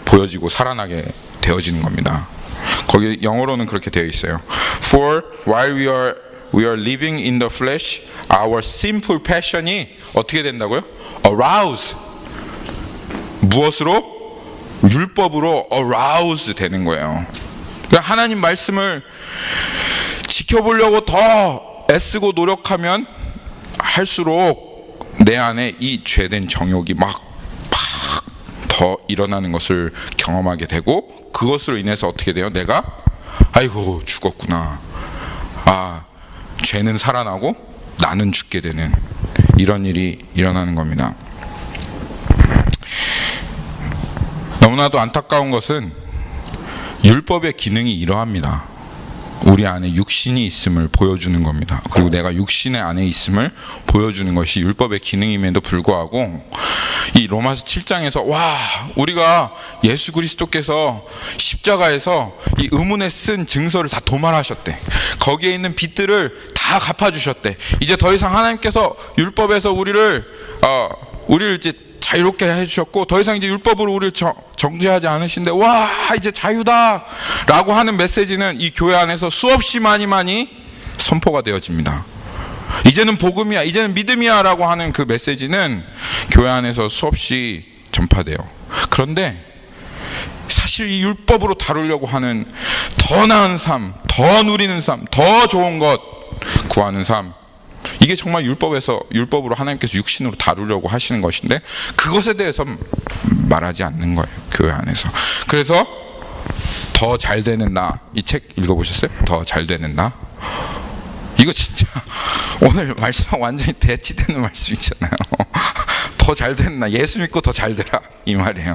S1: 보여지고 살아나게 되어지는 겁니다. 거기 영어로는 그렇게 되어 있어요. For while we are living in the flesh, our sinful passion이 어떻게 된다고요? Arouse. 무엇으로? 율법으로 arouse 되는 거예요. 그러니까 하나님 말씀을 지켜보려고 더 애쓰고 노력하면 할수록 내 안에 이 죄된 정욕이 막 더 일어나는 것을 경험하게 되고, 그것으로 인해서 어떻게 돼요? 내가 아이고 죽었구나. 아, 죄는 살아나고 나는 죽게 되는 이런 일이 일어나는 겁니다. 너무나도 안타까운 것은 율법의 기능이 이러합니다. 우리 안에 육신이 있음을 보여주는 겁니다. 그리고 내가 육신의 안에 있음을 보여주는 것이 율법의 기능임에도 불구하고 이 로마서 7장에서 와, 우리가 예수 그리스도께서 십자가에서 이 의문에 쓴 증서를 다 도말하셨대. 거기에 있는 빚들을 다 갚아주셨대. 이제 더 이상 하나님께서 율법에서 우리를 이제 자유롭게 해주셨고, 더 이상 이제 율법으로 우리를 정죄하지 않으신데, 와, 이제 자유다 라고 하는 메시지는 이 교회 안에서 수없이 많이 선포가 되어집니다. 이제는 복음이야, 이제는 믿음이야 라고 하는 그 메시지는 교회 안에서 수없이 전파돼요. 그런데 사실 이 율법으로 다루려고 하는 더 나은 삶, 더 누리는 삶, 더 좋은 것 구하는 삶, 이게 정말 율법으로 하나님께서 육신으로 다루려고 하시는 것인데, 그것에 대해서 말하지 않는 거예요, 교회 안에서. 그래서 더 잘 되는 나, 이 책 읽어보셨어요? 더 잘 되는 나. 이거 진짜 오늘 말씀하고 완전히 대치되는 말씀이잖아요. 더 잘 되는 나, 예수 믿고 더 잘 되라, 이 말이에요.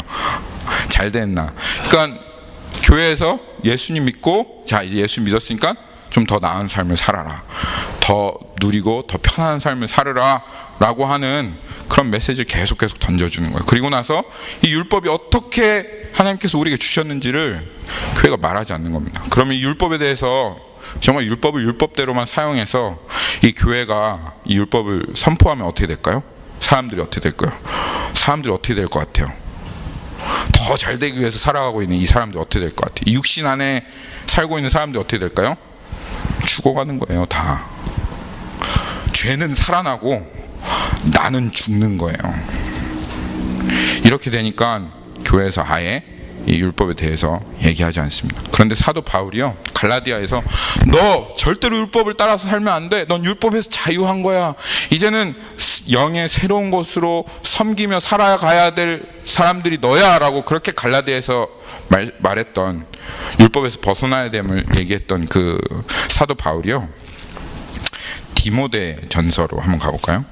S1: 잘 되는 나. 그러니까 교회에서 예수님 믿고, 자 이제 예수 믿었으니까 좀 더 나은 삶을 살아라, 더 누리고 더 편안한 삶을 살으라 라고 하는 그런 메시지를 계속 던져주는 거예요. 그리고 나서 이 율법이 어떻게 하나님께서 우리에게 주셨는지를 교회가 말하지 않는 겁니다. 그러면 이 율법에 대해서 정말 율법을 율법대로만 사용해서 이 교회가 이 율법을 선포하면 어떻게 될까요? 사람들이 어떻게 될까요? 사람들이 어떻게 될 것 같아요? 더 잘 되기 위해서 살아가고 있는 이 사람들이 어떻게 될 것 같아요? 이 육신 안에 살고 있는 사람들이 어떻게 될까요? 죽어가는 거예요. 다 죄는 살아나고 나는 죽는 거예요. 이렇게 되니까 교회에서 아예 이 율법에 대해서 얘기하지 않습니다. 그런데 사도 바울이요, 갈라디아에서 너 절대로 율법을 따라서 살면 안 돼. 넌 율법에서 자유한 거야. 이제는 영의 새로운 것으로 섬기며 살아가야 될 사람들이 너야 라고 그렇게 갈라디아에서 말했던, 율법에서 벗어나야 됨을 얘기했던 그 사도 바울이요, 디모데 전서로 한번 가볼까요?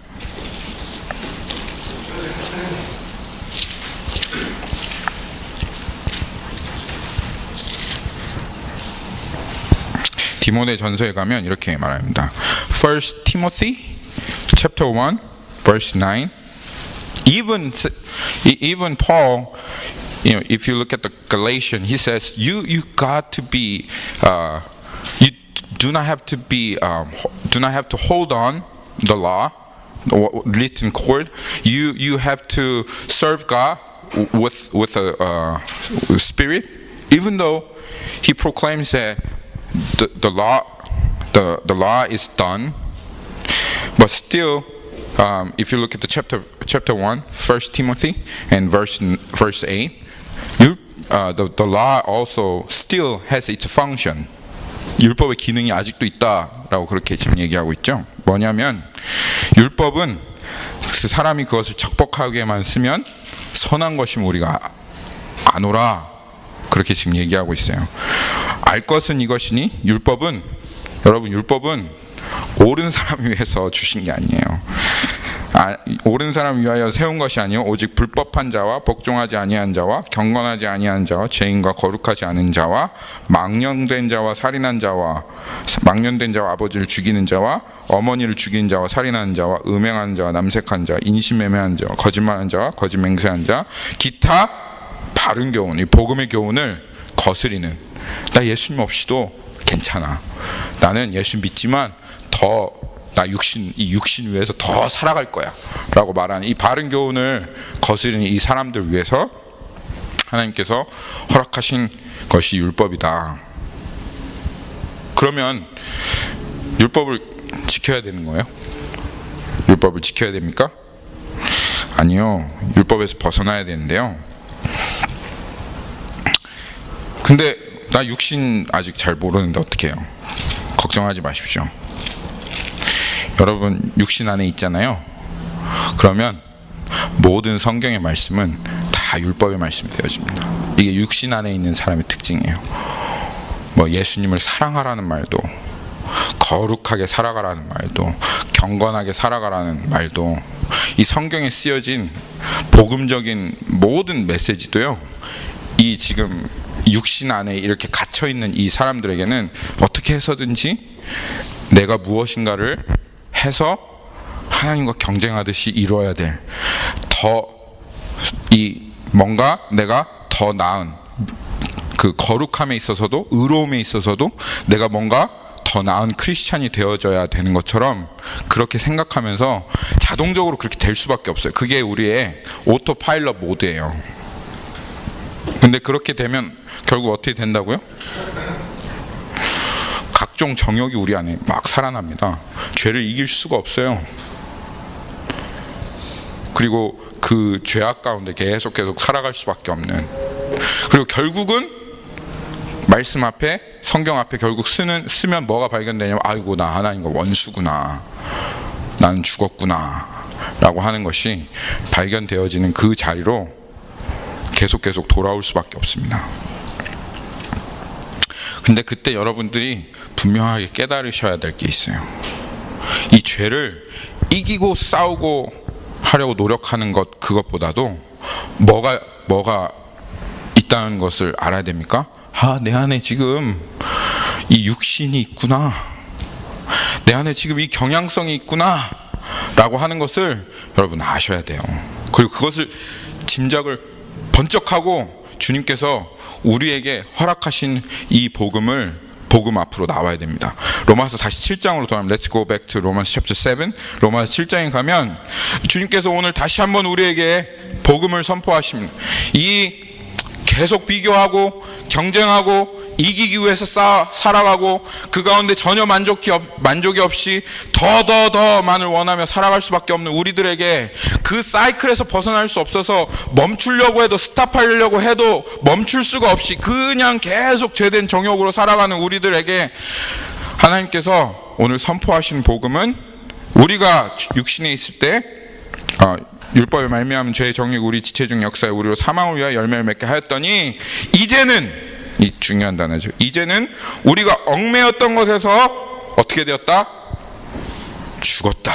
S1: 디모데 전서에 가면 이렇게 말합니다. 1 Timothy chapter 1 verse 9. Even Paul, if you look at the Galatians, he says you got to be you do not have to hold on the law, written cord. You have to serve God with a spirit, even though he proclaims that the law is done, but still, if you look at the chapter 1, 1 Timothy, and verse 8, the law also still has its function. 율법의 기능이 아직도 있다라고 그렇게 지금 얘기하고 있죠. 뭐냐면 율법은 그 사람이 그것을 적법하게만 쓰면 선한 것이면 우리가 아노라, 그렇게 지금 얘기하고 있어요. 알 것은 이것이니, 율법은, 여러분 율법은 옳은 사람 위해서 주신 게 아니에요. 옳은 사람 위하여 세운 것이 아니요 오직 불법한 자와 복종하지 아니한 자와 경건하지 아니한 자와 죄인과 거룩하지 않은 자와 망령된 자와 살인한 자와 망령된 자와 아버지를 죽이는 자와 어머니를 죽인 자와 살인하는 자와 음행하는 자와 남색한 자 인신매매한 자와 거짓말하는 자와 거짓 맹세한 자 기타 바른 교훈, 이 복음의 교훈을 거스리는, 나 예수님 없이도 괜찮아, 나는 예수 믿지만 더 나 이 육신 위에서 더 살아갈 거야 라고 말하는 이 바른 교훈을 거스르는 이 사람들 위해서 하나님께서 허락하신 것이 율법이다. 그러면 율법을 지켜야 되는 거예요? 율법을 지켜야 됩니까? 아니요, 율법에서 벗어나야 되는데요. 근데 나 육신 아직 잘 모르는데 어떻게 해요? 걱정하지 마십시오. 여러분 육신 안에 있잖아요. 그러면 모든 성경의 말씀은 다 율법의 말씀이 되어집니다. 이게 육신 안에 있는 사람의 특징이에요. 뭐 예수님을 사랑하라는 말도, 거룩하게 살아가라는 말도, 경건하게 살아가라는 말도, 이 성경에 쓰여진 복음적인 모든 메시지도요, 이 지금 육신 안에 이렇게 갇혀 있는 이 사람들에게는 어떻게 해서든지 내가 무엇인가를 해서 하나님과 경쟁하듯이 이루어야 될, 뭔가 내가 더 나은 그 거룩함에 있어서도 의로움에 있어서도 내가 뭔가 더 나은 크리스찬이 되어져야 되는 것처럼 그렇게 생각하면서 자동적으로 그렇게 될 수밖에 없어요. 그게 우리의 오토 파일럿 모드예요. 근데 그렇게 되면 결국 어떻게 된다고요? 각종 정욕이 우리 안에 막 살아납니다. 죄를 이길 수가 없어요. 그리고 그 죄악 가운데 계속 살아갈 수밖에 없는, 그리고 결국은 말씀 앞에, 성경 앞에 결국 쓰면 뭐가 발견되냐면, 아이고 나 하나님과 원수구나, 나는 죽었구나 라고 하는 것이 발견되어지는 그 자리로 계속 돌아올 수밖에 없습니다. 근데 그때 여러분들이 분명하게 깨달으셔야 될 게 있어요. 이 죄를 이기고 싸우고 하려고 노력하는 것, 그것보다도 뭐가 있다는 것을 알아야 됩니까? 내 안에 지금 이 육신이 있구나, 내 안에 지금 이 경향성이 있구나 라고 하는 것을 여러분 아셔야 돼요. 그리고 그것을 짐작을 번쩍하고 주님께서 우리에게 허락하신 이 복음 앞으로 나와야 됩니다. 로마서 다시 7장으로 돌아가면, Let's go back to Romans chapter 7. 로마서 7장에 가면 주님께서 오늘 다시 한번 우리에게 복음을 선포하십니다. 이 계속 비교하고 경쟁하고 이기기 위해서 살아가고 그 가운데 전혀 만족이 없이 더만을 원하며 살아갈 수밖에 없는 우리들에게 그 사이클에서 벗어날 수 없어서 멈추려고 해도, 스탑하려고 해도 멈출 수가 없이 그냥 계속 죄된 정욕으로 살아가는 우리들에게 하나님께서 오늘 선포하신 복음은, 우리가 육신에 있을 때 율법에 말미암은 죄의 정욕 우리 지체중 역사에 우리로 사망을 위하여 열매를 맺게 하였더니, 이제는, 이 중요한 단어죠, 이제는 우리가 얽매였던 것에서 어떻게 되었다? 죽었다.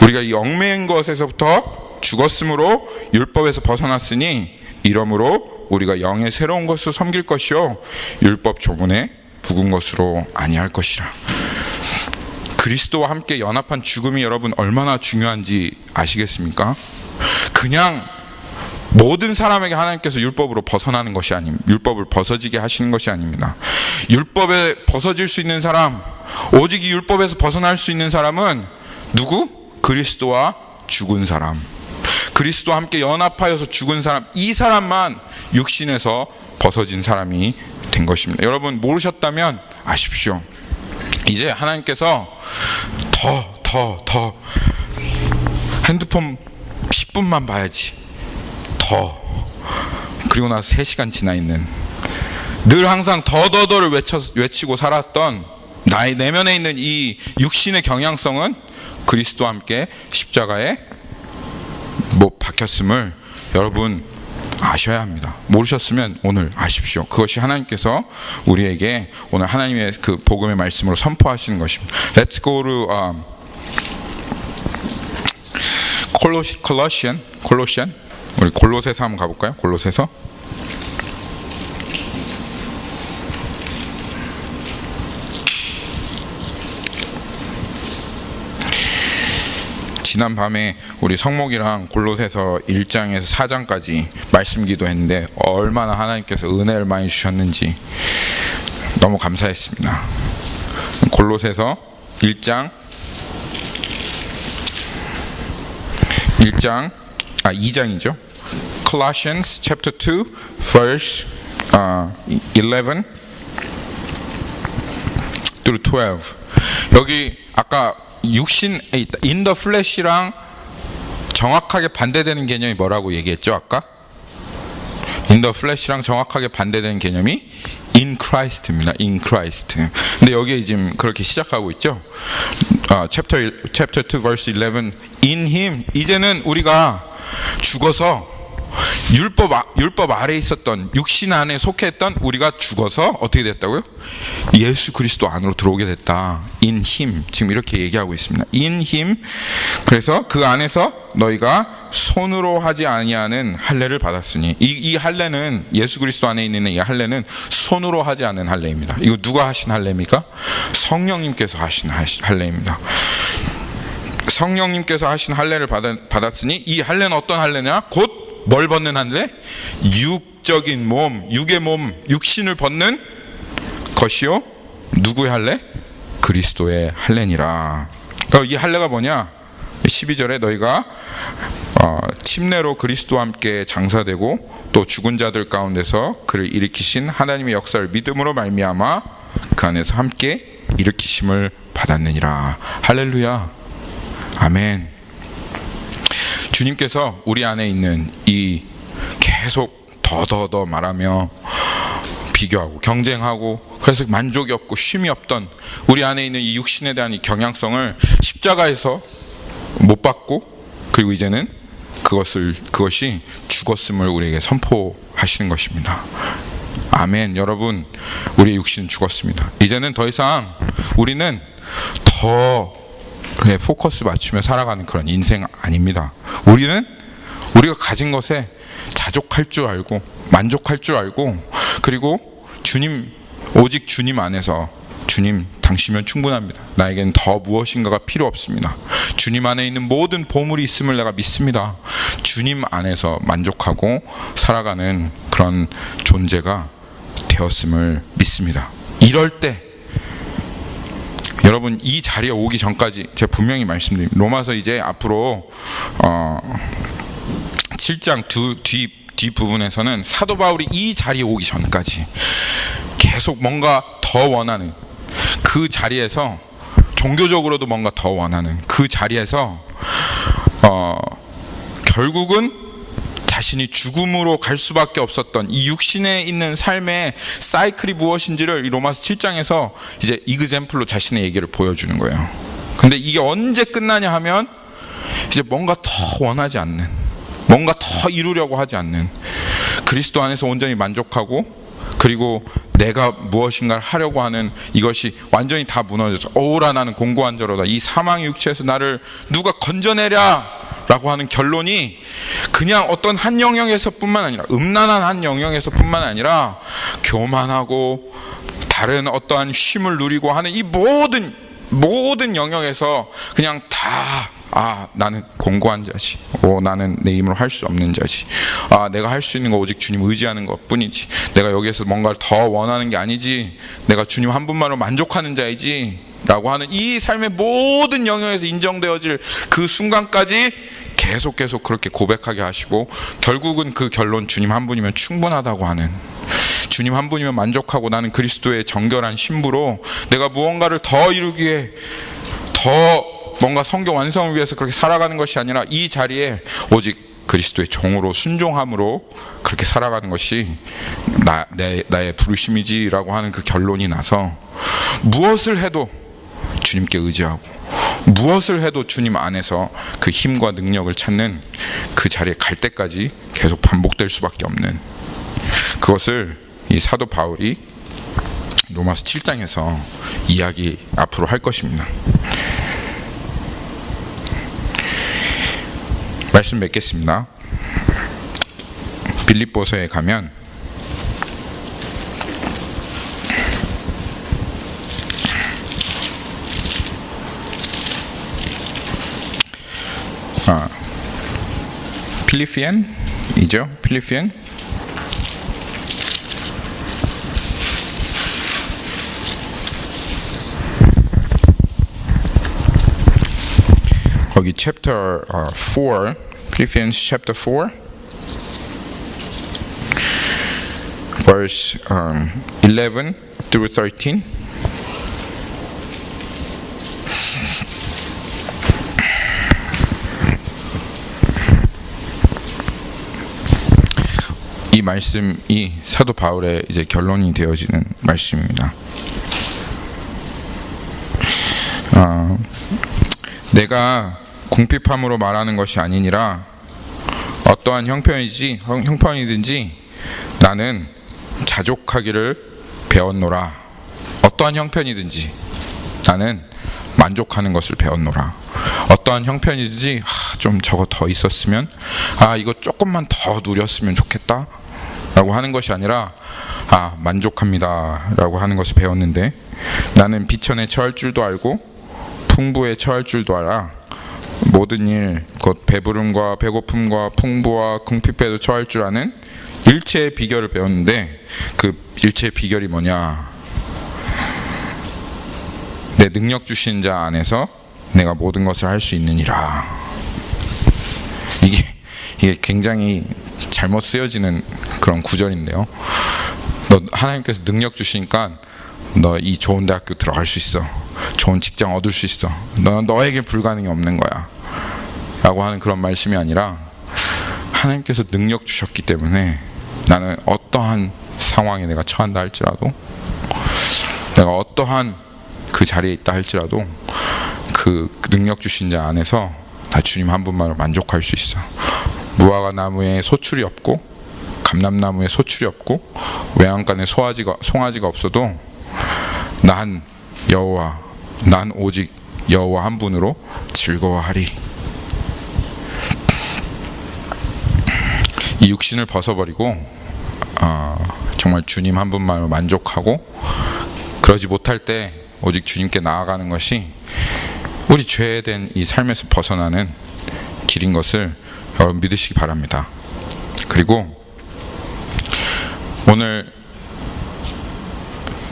S1: 우리가 이 얽매인 것에서부터 죽었으므로 율법에서 벗어났으니 이러므로 우리가 영의 새로운 것을 섬길 것이요 율법 조문에 묵은 것으로 아니할 것이라. 그리스도와 함께 연합한 죽음이 여러분 얼마나 중요한지 아시겠습니까? 그냥 모든 사람에게 하나님께서 율법으로 벗어나는 것이 아닙니다. 율법을 벗어지게 하시는 것이 아닙니다. 율법에 벗어질 수 있는 사람, 오직 이 율법에서 벗어날 수 있는 사람은 누구? 그리스도와 죽은 사람, 그리스도와 함께 연합하여서 죽은 사람, 이 사람만 육신에서 벗어진 사람이 된 것입니다. 여러분 모르셨다면 아십시오. 이제 하나님께서 더 핸드폰 10분만 봐야지, 그리고 나서 3시간 지나 있는, 늘 항상 더를 외치고 살았던 나의 내면에 있는 이 육신의 경향성은 그리스도와 함께 십자가에 박혔음을 여러분 아셔야 합니다. 모르셨으면 오늘 아십시오. 그것이 하나님께서 우리에게 오늘 하나님의 그 복음의 말씀으로 선포하시는 것입니다. Let's go to 콜로시안 우리 골로새서 한번 가볼까요? 골로새서 지난 밤에 우리 성목이랑 골로새서 1장에서 4장까지 말씀 기도했는데 얼마나 하나님께서 은혜를 많이 주셨는지 너무 감사했습니다. 골로새서 2장이죠. Colossians chapter 2 verse 11 through 12. 여기 아까 육신에 있다 in the flesh랑 정확하게 반대되는 개념이 뭐라고 얘기했죠? 아까 in the flesh랑 정확하게 반대되는 개념이 in Christ입니다. in Christ. 근데 여기에 지금 그렇게 시작하고 있죠. chapter 2 verse 11 in him. 이제는 우리가 죽어서 율법 아래에 있었던 육신 안에 속해있던 우리가 죽어서 어떻게 됐다고요? 예수 그리스도 안으로 들어오게 됐다. in him. 지금 이렇게 얘기하고 있습니다. in him. 그래서 그 안에서 너희가 손으로 하지 아니하는 할례를 받았으니 이 할례는 예수 그리스도 안에 있는 이 할례는 손으로 하지 않은 할례입니다. 이거 누가 하신 할례입니까? 성령님께서 하신 할례입니다. 성령님께서 하신 할례를 받았으니 이 할례는 어떤 할례냐? 곧 뭘 벗는 할례? 육적인 몸, 육의 몸, 육신을 벗는 것이요. 누구의 할례? 그리스도의 할례니라. 이 할례가 뭐냐? 12절에 너희가 침례로 그리스도와 함께 장사되고 또 죽은 자들 가운데서 그를 일으키신 하나님의 역사를 믿음으로 말미암아 그 안에서 함께 일으키심을 받았느니라. 할렐루야. 아멘. 주님께서 우리 안에 있는 이 계속 더 말하며 비교하고 경쟁하고 그래서 만족이 없고 쉼이 없던 우리 안에 있는 이 육신에 대한 이 경향성을 십자가에서 못 받고 그리고 이제는 그것이 죽었음을 우리에게 선포하시는 것입니다. 아멘. 여러분, 우리의 육신은 죽었습니다. 이제는 더 이상 우리는 더 포커스 맞추며 살아가는 그런 인생 아닙니다. 우리가 가진 것에 자족할 줄 알고 만족할 줄 알고 그리고 오직 주님 안에서 주님 당신이면 충분합니다. 나에게는 더 무엇인가가 필요 없습니다. 주님 안에 있는 모든 보물이 있음을 내가 믿습니다. 주님 안에서 만족하고 살아가는 그런 존재가 되었음을 믿습니다. 이럴 때 여러분 이 자리에 오기 전까지 제가 분명히 말씀드립니다. 로마서 이제 앞으로 7장 뒤 부분에서는 사도 바울이 이 자리에 오기 전까지 계속 뭔가 더 원하는 그 자리에서 종교적으로도 뭔가 더 원하는 그 자리에서 결국은 자신이 죽음으로 갈 수밖에 없었던 이 육신에 있는 삶의 사이클이 무엇인지를 이 로마서 7장에서 이제 이그젬플로 자신의 얘기를 보여주는 거예요. 근데 이게 언제 끝나냐 하면 이제 뭔가 더 원하지 않는, 뭔가 더 이루려고 하지 않는, 그리스도 안에서 온전히 만족하고 그리고 내가 무엇인가를 하려고 하는 이것이 완전히 다 무너져서 오라 나는 공고한 자로다. 이 사망의 육체에서 나를 누가 건져내랴 라고 하는 결론이 그냥 어떤 한 영역에서 뿐만 아니라 음란한 한 영역에서 뿐만 아니라 교만하고 다른 어떠한 쉼을 누리고 하는 이 모든 영역에서 그냥 다 나는 공고한 자지. 나는 내 힘으로 할 수 없는 자지. 내가 할 수 있는 거 오직 주님 의지하는 것 뿐이지. 내가 여기에서 뭔가를 더 원하는 게 아니지. 내가 주님 한 분만으로 만족하는 자이지 라고 하는 이 삶의 모든 영역에서 인정되어질 그 순간까지 계속 그렇게 고백하게 하시고 결국은 그 결론 주님 한 분이면 충분하다고 하는, 주님 한 분이면 만족하고 나는 그리스도의 정결한 신부로 내가 무언가를 더 이루기 위해 더 뭔가 성경 완성을 위해서 그렇게 살아가는 것이 아니라 이 자리에 오직 그리스도의 종으로 순종함으로 그렇게 살아가는 것이 나의 부르심이지라고 하는 그 결론이 나서 무엇을 해도 주님께 의지하고 무엇을 해도 주님 안에서 그 힘과 능력을 찾는 그 자리에 갈 때까지 계속 반복될 수밖에 없는 그것을 이 사도 바울이 로마서 7장에서 이야기 앞으로 할 것입니다. 말씀 맺겠습니다. 빌립보서에 가면 필리피엔이죠. 필리피엔 거기 chapter 4, Philippians chapter 4, verse 11 through 13. 이 말씀이 사도 바울의 이제 결론이 되어지는 말씀입니다. 내가 궁핍함으로 말하는 것이 아니니라 어떠한 형편이든지 나는 자족하기를 배웠노라. 어떠한 형편이든지 나는 만족하는 것을 배웠노라. 어떠한 형편이든지 좀 저거 더 있었으면, 이거 조금만 더 누렸으면 좋겠다 라고 하는 것이 아니라 만족합니다 라고 하는 것을 배웠는데, 나는 비천에 처할 줄도 알고 풍부에 처할 줄도 알아. 모든 일 곧 배부름과 배고픔과 풍부와 궁핍에도 처할 줄 아는 일체의 비결을 배웠는데, 그 일체의 비결이 뭐냐? 내 능력 주신 자 안에서 내가 모든 것을 할 수 있느니라. 이게 굉장히 잘못 쓰여지는 그런 구절인데요. 하나님께서 능력 주시니까 너 이 좋은 대학교 들어갈 수 있어, 좋은 직장 얻을 수 있어, 너에게 불가능이 없는 거야 라고 하는 그런 말씀이 아니라, 하나님께서 능력 주셨기 때문에 나는 어떠한 상황에 내가 처한다 할지라도, 내가 어떠한 그 자리에 있다 할지라도 그 능력 주신 자 안에서 나 주님 한 분만으로 만족할 수 있어. 무화과 나무에 소출이 없고 감람나무에 소출이 없고 외양간에 송아지가 없어도 난 오직 여호와 한 분으로 즐거워하리. 이 육신을 벗어버리고 정말 주님 한 분만으로 만족하고, 그러지 못할 때 오직 주님께 나아가는 것이 우리 죄된 이 삶에서 벗어나는 길인 것을 여러분 믿으시기 바랍니다. 그리고 오늘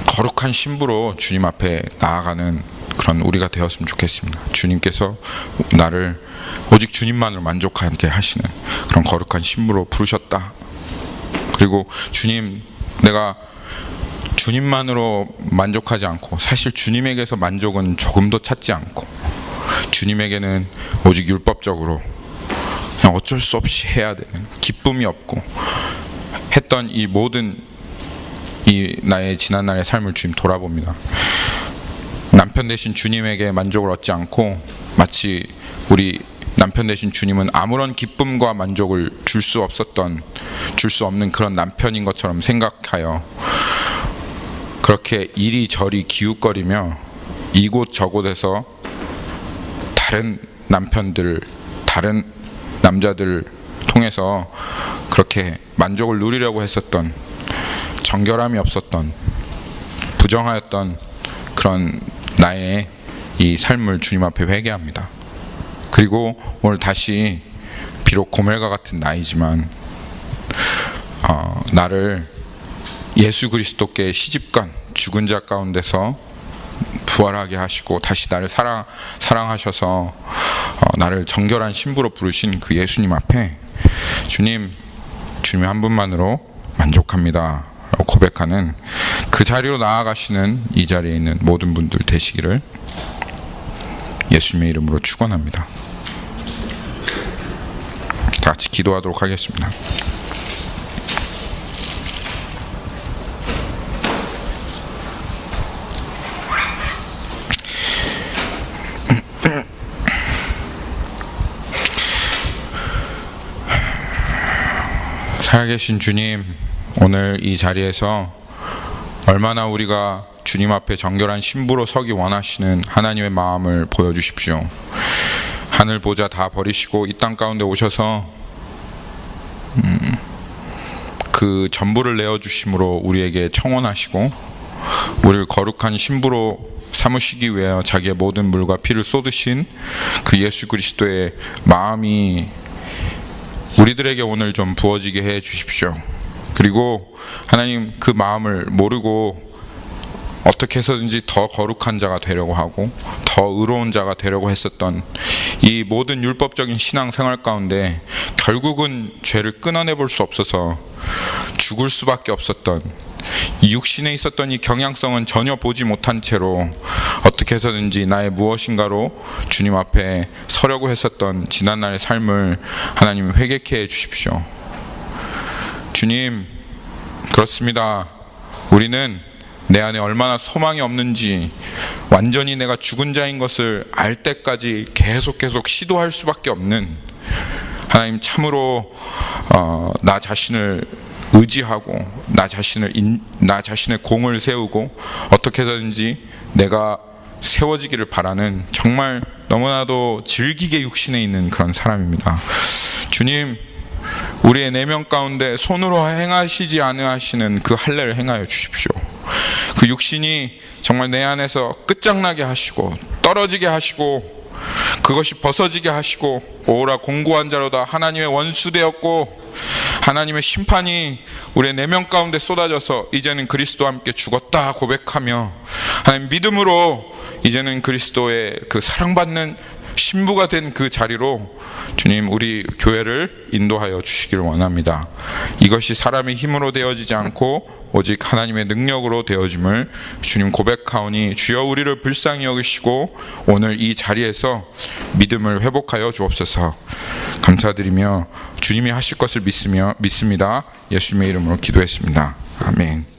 S1: 거룩한 신부로 주님 앞에 나아가는 그런 우리가 되었으면 좋겠습니다. 주님께서 나를 오직 주님만으로 만족하게 하시는 그런 거룩한 신부로 부르셨다. 그리고 주님, 내가 주님만으로 만족하지 않고, 사실 주님에게서 만족은 조금도 찾지 않고, 주님에게는 오직 율법적으로 그냥 어쩔 수 없이 해야 되는, 기쁨이 없고 했던 이 모든 이 나의 지난날의 삶을 주님 돌아봅니다. 남편 되신 주님에게 만족을 얻지 않고, 마치 우리 남편 되신 주님은 아무런 기쁨과 만족을 줄 수 없는 그런 남편인 것처럼 생각하여 그렇게 이리저리 기웃거리며 이곳 저곳에서 다른 남편들, 다른 남자들 통해서 그렇게 만족을 누리려고 했었던, 정결함이 없었던, 부정하였던 그런 나의 이 삶을 주님 앞에 회개합니다. 그리고 오늘 다시 비록 고멜과 같은 나이지만 나를 예수 그리스도께 시집간 죽은 자 가운데서 부활하게 하시고 다시 나를 사랑하셔서 나를 정결한 신부로 부르신 그 예수님 앞에 주님 한 분만으로 만족합니다 라고 고백하는 그 자리로 나아가시는 이 자리에 있는 모든 분들 되시기를 예수님의 이름으로 축원합니다. 다 같이 기도하도록 하겠습니다. 살아계신 주님, 오늘 이 자리에서 얼마나 우리가 주님 앞에 정결한 신부로 서기 원하시는 하나님의 마음을 보여주십시오. 하늘 보좌 다 버리시고 이 땅 가운데 오셔서 그 전부를 내어주심으로 우리에게 청혼하시고 우리를 거룩한 신부로 삼으시기 위하여 자기의 모든 물과 피를 쏟으신 그 예수 그리스도의 마음이 우리들에게 오늘 좀 부어지게 해 주십시오. 그리고 하나님, 그 마음을 모르고 어떻게 해서든지 더 거룩한 자가 되려고 하고 더 의로운 자가 되려고 했었던 이 모든 율법적인 신앙생활 가운데 결국은 죄를 끊어내볼 수 없어서 죽을 수밖에 없었던 이 육신에 있었던 이 경향성은 전혀 보지 못한 채로 어떻게 해서든지 나의 무엇인가로 주님 앞에 서려고 했었던 지난날의 삶을 하나님 회개케 해 주십시오. 주님, 그렇습니다. 우리는 내 안에 얼마나 소망이 없는지, 완전히 내가 죽은 자인 것을 알 때까지 계속 시도할 수밖에 없는, 하나님 참으로 나 자신을 의지하고 나 자신의 공을 세우고 어떻게 해서든지 내가 세워지기를 바라는, 정말 너무나도 질기게 육신에 있는 그런 사람입니다. 주님, 우리의 내면 가운데 손으로 행하시지 아니하시는 그 할례를 행하여 주십시오. 그 육신이 정말 내 안에서 끝장나게 하시고 떨어지게 하시고 그것이 벗어지게 하시고, 오라 공고한 자로다 하나님의 원수되었고 하나님의 심판이 우리의 내면 가운데 쏟아져서 이제는 그리스도와 함께 죽었다 고백하며 하나님 믿음으로 이제는 그리스도의 그 사랑받는 신부가 된 그 자리로 주님 우리 교회를 인도하여 주시기를 원합니다. 이것이 사람의 힘으로 되어지지 않고 오직 하나님의 능력으로 되어짐을 주님 고백하오니 주여 우리를 불쌍히 여기시고 오늘 이 자리에서 믿음을 회복하여 주옵소서. 감사드리며 주님이 하실 것을 믿습니다. 예수님의 이름으로 기도했습니다. 아멘.